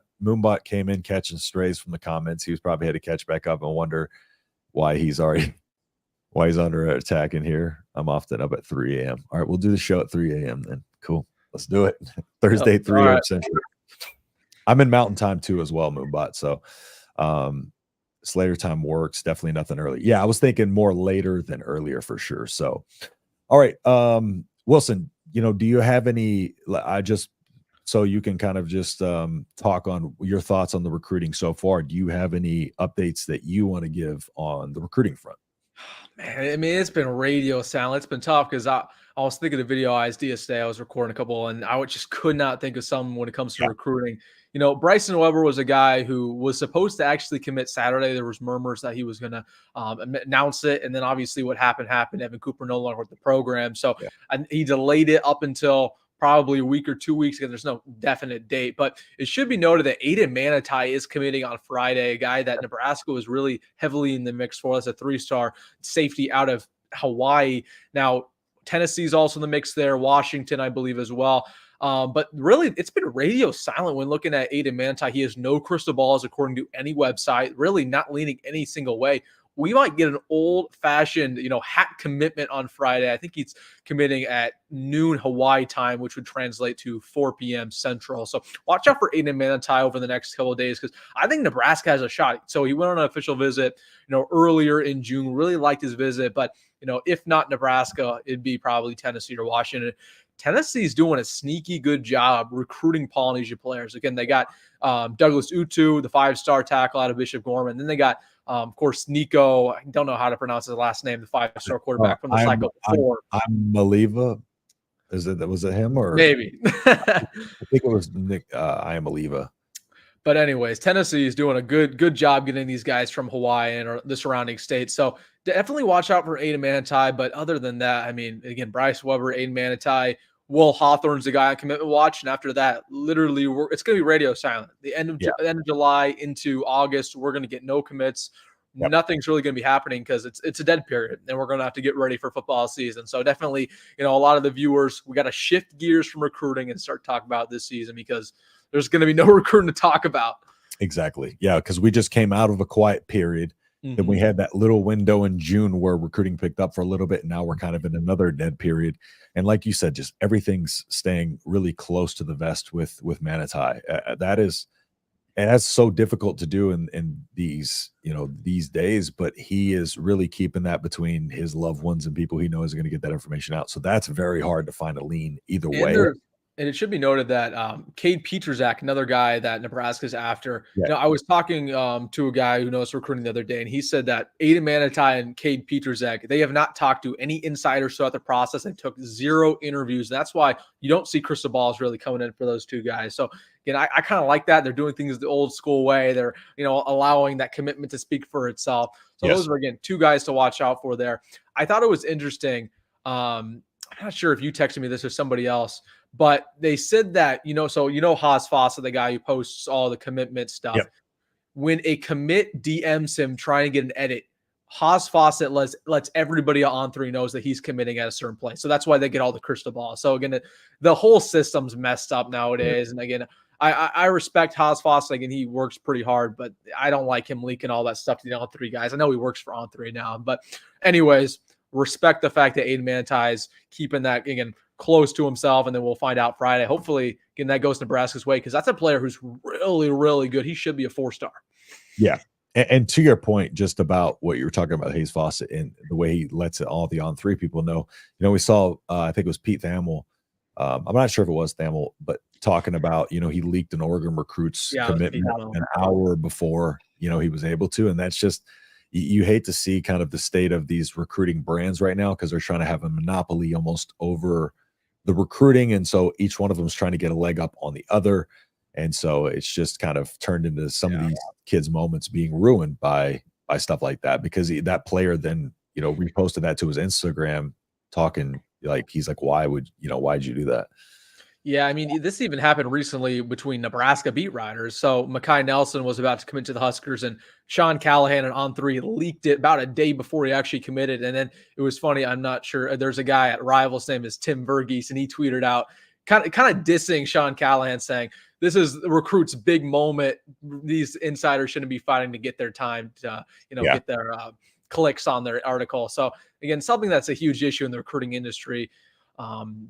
came in catching strays from the comments. He was probably had to catch back up and wonder why he's under attack in here. I'm often up at 3 a.m. All right, we'll do the show at 3 a.m. then. Cool. Let's do it. Thursday, 3 a.m. Central. I'm in Mountain Time too as well, Moonbot. So Slater time works. Definitely nothing early. Yeah, I was thinking more later than earlier for sure. So, all right. Wilson, do you have any, so you can kind of just talk on your thoughts on the recruiting so far. Do you have any updates that you want to give on the recruiting front? Man, I mean, it's been radio silent. It's been tough because I was thinking of video ISD yesterday. I was recording a couple, and I just could not think of something when it comes to recruiting. Bryson Weber was a guy who was supposed to actually commit Saturday. There was murmurs that he was going to announce it, and then obviously what happened. Evan Cooper no longer with the program, so he delayed it up until probably a week or 2 weeks ago. There's no definite date, but it should be noted that Aiden Manitai is committing on Friday, a guy that Nebraska was really heavily in the mix for. That's a 3-star safety out of Hawaii. Now, Tennessee's also in the mix there, Washington, I believe, as well. But really, it's been radio silent when looking at Aiden Manitai. He has no crystal balls, according to any website, really not leaning any single way. We might get an old-fashioned, hat commitment on Friday. I think he's committing at noon Hawaii time, which would translate to 4 p.m. Central. So watch out for Aiden Manitai over the next couple of days, because I think Nebraska has a shot. So he went on an official visit, earlier in June. Really liked his visit, but if not Nebraska, it'd be probably Tennessee or Washington. Tennessee's doing a sneaky good job recruiting Polynesian players. Again, they got Douglas Utu, the 5-star tackle out of Bishop Gorman. Then they got, of course, Nico. I don't know how to pronounce his last name, the 5-star quarterback from the cycle before. I'm Maliva. Was it him or maybe? I think it was Nick. I am Maliva. But anyways, Tennessee is doing a good job getting these guys from Hawaii and or the surrounding states. So definitely watch out for Aiden Manitai. But other than that, I mean, again, Bryce Weber, Aiden Manitai, Will Hawthorne's the guy on commitment watch. And after that, literally, it's going to be radio silent. The end of July into August, we're going to get no commits. Yep. Nothing's really going to be happening because it's a dead period, and we're going to have to get ready for football season. So definitely, a lot of the viewers, we got to shift gears from recruiting and start talking about this season, because there's going to be no recruiting to talk about. Exactly. Yeah, because we just came out of a quiet period. Then we had that little window in June where recruiting picked up for a little bit, and now we're kind of in another dead period. And like you said, just everything's staying really close to the vest with Manitai. And that's so difficult to do in these days, but he is really keeping that between his loved ones and people he knows are going to get that information out. So that's very hard to find a lean either way. And it should be noted that Cade Peterzak, another guy that Nebraska's after. I was talking to a guy who knows recruiting the other day, and he said that Aiden Manitai and Cade Peterzak, they have not talked to any insiders throughout the process and took 0 interviews. That's why you don't see crystal balls really coming in for those two guys. So again, I kind of like that. They're doing things the old school way. They're allowing that commitment to speak for itself. So those are, again, 2 guys to watch out for there. I thought it was interesting. I'm not sure if you texted me this or somebody else, but they said that, Haas Fossa, the guy who posts all the commitment stuff, when a commit DMs him trying to get an edit, Haas Fawcett lets everybody on 3 knows that he's committing at a certain place. So that's why they get all the crystal balls. So again, the whole system's messed up nowadays. And again, I respect Haas Fawcett. Again, he works pretty hard, but I don't like him leaking all that stuff to the on 3 guys. I know he works for on 3 now, but anyways, respect the fact that Aiden Manitai is keeping that, again, close to himself, and then we'll find out Friday. Hopefully, again, that goes Nebraska's way, because that's a player who's really, really good. He should be a 4-star. Yeah. And to your point, just about what you were talking about, Hayes Fawcett, and the way he lets it all the on 3 people know. We saw, I think it was Pete Thamel I'm not sure if it was Thamel, but talking about, he leaked an Oregon recruit's Yeah, it was Pete commitment Thamel. an hour before, he was able to. And that's just, you hate to see kind of the state of these recruiting brands right now, because they're trying to have a monopoly almost over the recruiting. And so each one of them is trying to get a leg up on the other. And so it's just kind of turned into some of these kids' moments being ruined by stuff like that, because that player then, reposted that to his Instagram talking like, he's like, why'd you do that? Yeah, I mean, this even happened recently between Nebraska beat writers. So Mekhi Nelson was about to commit to the Huskers, and Sean Callahan and On3 leaked it about a day before he actually committed. And then it was funny. I'm not sure. There's a guy at Rivals, name is Tim Verghese, and he tweeted out kind of dissing Sean Callahan, saying, "This is the recruit's big moment. These insiders shouldn't be fighting to get their time to, get their clicks on their article." So again, something that's a huge issue in the recruiting industry.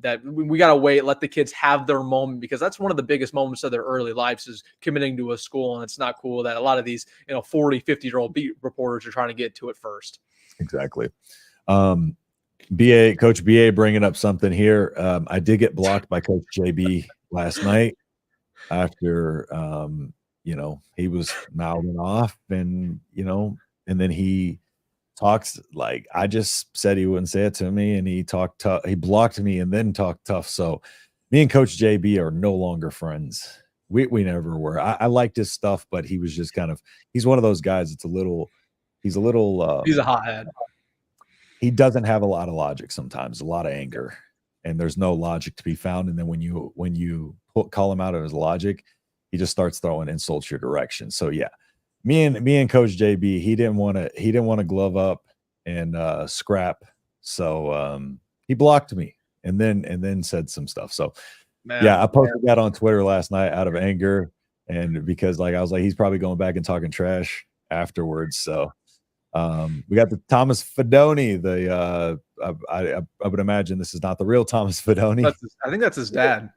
That we got to wait, let the kids have their moment, because that's one of the biggest moments of their early lives, is committing to a school. And it's not cool that a lot of these, 40, 50-year-old beat reporters are trying to get to it first. Exactly. Coach BA bringing up something here. I did get blocked by Coach JB last night after, he was mouthing off, and, and then he talks like, I just said he wouldn't say it to me, and he talked tough. He blocked me and then talked tough. So me and Coach JB are no longer friends. We never were. I liked his stuff, but he was just he's one of those guys that's he's a hothead. He doesn't have a lot of logic sometimes, a lot of anger, and there's no logic to be found. And then when you call him out of his logic, he just starts throwing insults your direction. So yeah. Me and Coach JB, he didn't want to glove up and scrap. So he blocked me and then said some stuff. So I posted that on Twitter last night out of anger, and because I was like, he's probably going back and talking trash afterwards. So we got the Thomas Fedoni. I would imagine this is not the real Thomas Fedoni. I think that's his dad.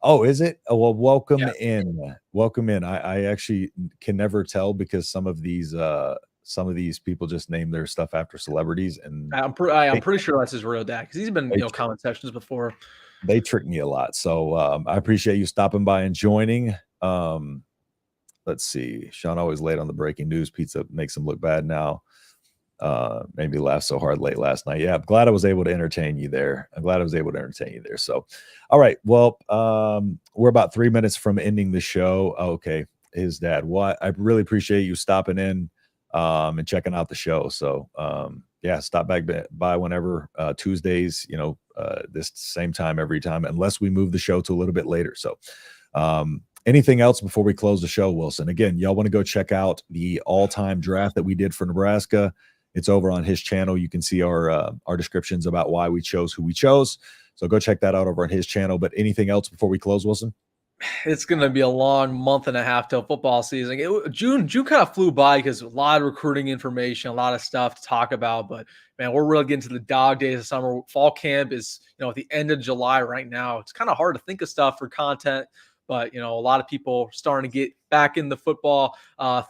Oh, is it? Oh, well, welcome in. Welcome in. I actually can never tell, because some of these people just name their stuff after celebrities, and I'm pretty sure that's his real dad, because he's been comment sections before. They trick me a lot. So I appreciate you stopping by and joining. Let's see. Sean always late on the breaking news. Pizza makes him look bad now. Made me laugh so hard late last night. Yeah, I'm glad I was able to entertain you there. So, all right. Well, we're about 3 minutes from ending the show. Okay. His dad. What? I really appreciate you stopping in and checking out the show. So, stop back by whenever, Tuesdays, this same time every time, unless we move the show to a little bit later. So, anything else before we close the show, Wilson? Again, y'all want to go check out the all-time draft that we did for Nebraska. It's over on his channel. You can see our descriptions about why we chose who we chose. So go check that out over on his channel. But anything else before we close, Wilson? It's going to be a long month and a half till football season. June kind of flew by, because a lot of recruiting information, a lot of stuff to talk about. But man, we're really getting to the dog days of summer. Fall camp is, at the end of July right now. It's kind of hard to think of stuff for content. But, a lot of people starting to get back in the football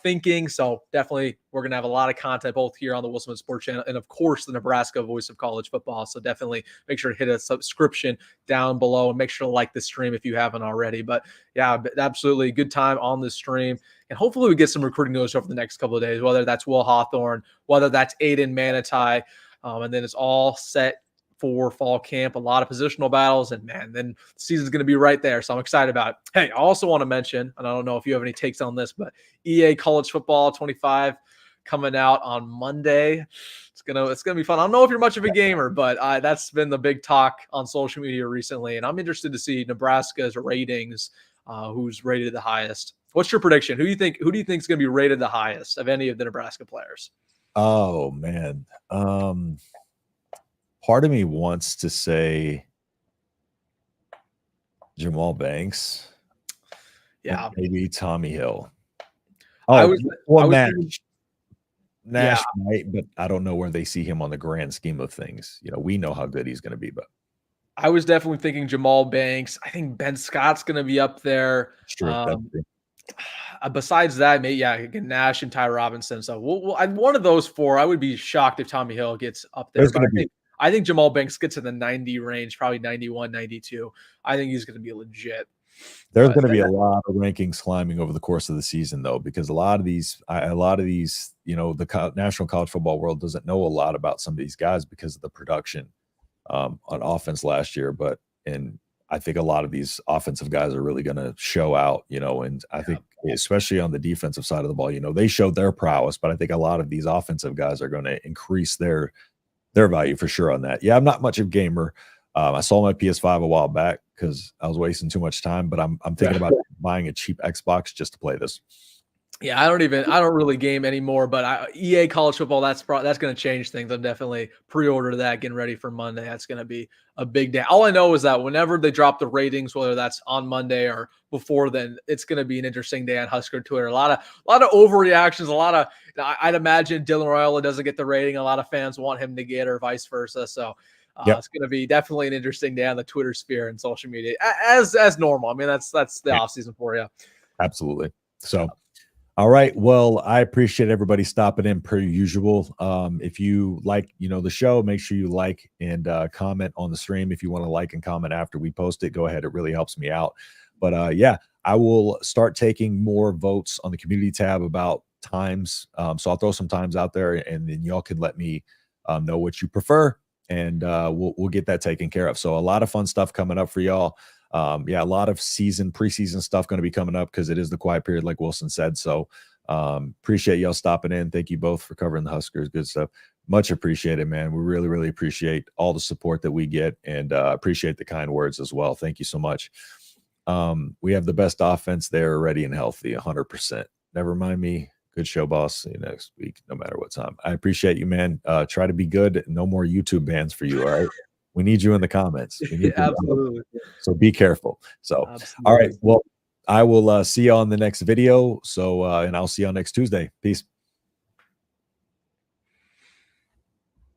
thinking. So definitely we're going to have a lot of content both here on the Wilson Sports Channel and, of course, the Nebraska Voice of College Football. So definitely make sure to hit a subscription down below, and make sure to like the stream if you haven't already. But, yeah, absolutely good time on the stream. And hopefully we get some recruiting news over the next couple of days, whether that's Will Hawthorne, whether that's Aiden Manitai. And then it's all set for fall camp, a lot of positional battles, and man, then the season's going to be right there. So I'm excited about it. Hey, I also want to mention, and I don't know if you have any takes on this, but EA College Football 25 coming out on Monday. It's gonna be fun. I don't know if you're much of a gamer, but that's been the big talk on social media recently, and I'm interested to see Nebraska's ratings. Who's rated the highest? What's your prediction? Who do you think is going to be rated the highest of any of the Nebraska players? Oh man. Part of me wants to say Jamal Banks. Yeah. Maybe Tommy Hill. Nash might, but I don't know where they see him on the grand scheme of things. We know how good he's going to be, but I was definitely thinking Jamal Banks. I think Ben Scott's going to be up there. Besides that, maybe again, Nash and Ty Robinson. So one of those four. I would be shocked if Tommy Hill gets up there. I think Jamal Banks gets in the 90 range, probably 91, 92. I think he's going to be legit. There's going to be a lot of rankings climbing over the course of the season, though, because a lot of these, you know, the national college football world doesn't know a lot about some of these guys because of the production on offense last year. And I think a lot of these offensive guys are really going to show out, you know, and I think especially on the defensive side of the ball, you know, they showed their prowess, but I think a lot of these offensive guys are going to increase their value for sure on that. Yeah, I'm not much of a gamer. I sold my PS5 a while back because I was wasting too much time, but I'm thinking about buying a cheap Xbox just to play this. Yeah, I don't really game anymore, but EA college football, that's going to change things. I'm definitely pre-order that, getting ready for Monday. That's going to be a big day. All I know is that whenever they drop the ratings, whether that's on Monday or before then, it's going to be an interesting day on Husker Twitter. A lot of overreactions, I'd imagine Dylan Royola doesn't get the rating a lot of fans want him to get, or vice versa. So it's going to be definitely an interesting day on the Twitter sphere and social media, as normal. I mean, that's the offseason for you. Absolutely. So all right. Well, I appreciate everybody stopping in per usual. If you like, you know, the show, make sure you like and comment on the stream. If you want to like and comment after we post it, go ahead. It really helps me out. But yeah, I will start taking more votes on the community tab about times. So I'll throw some times out there, and then y'all can let me know what you prefer, and we'll get that taken care of. So a lot of fun stuff coming up for y'all. Yeah, a lot of preseason stuff going to be coming up because it is the quiet period, like Wilson said. So appreciate y'all stopping in. Thank you both for covering the Huskers. Good stuff. Much appreciated, man. We really, really appreciate all the support that we get, and appreciate the kind words as well. Thank you so much. We have the best offense there, ready and healthy, 100%. Never mind me. Good show, boss. See you next week, no matter what time. I appreciate you, man. Try to be good. No more YouTube bans for you, all right? We need you in the comments. Absolutely. So be careful. So, all right. Well, I will see you on the next video. So, and I'll see you on next Tuesday. Peace.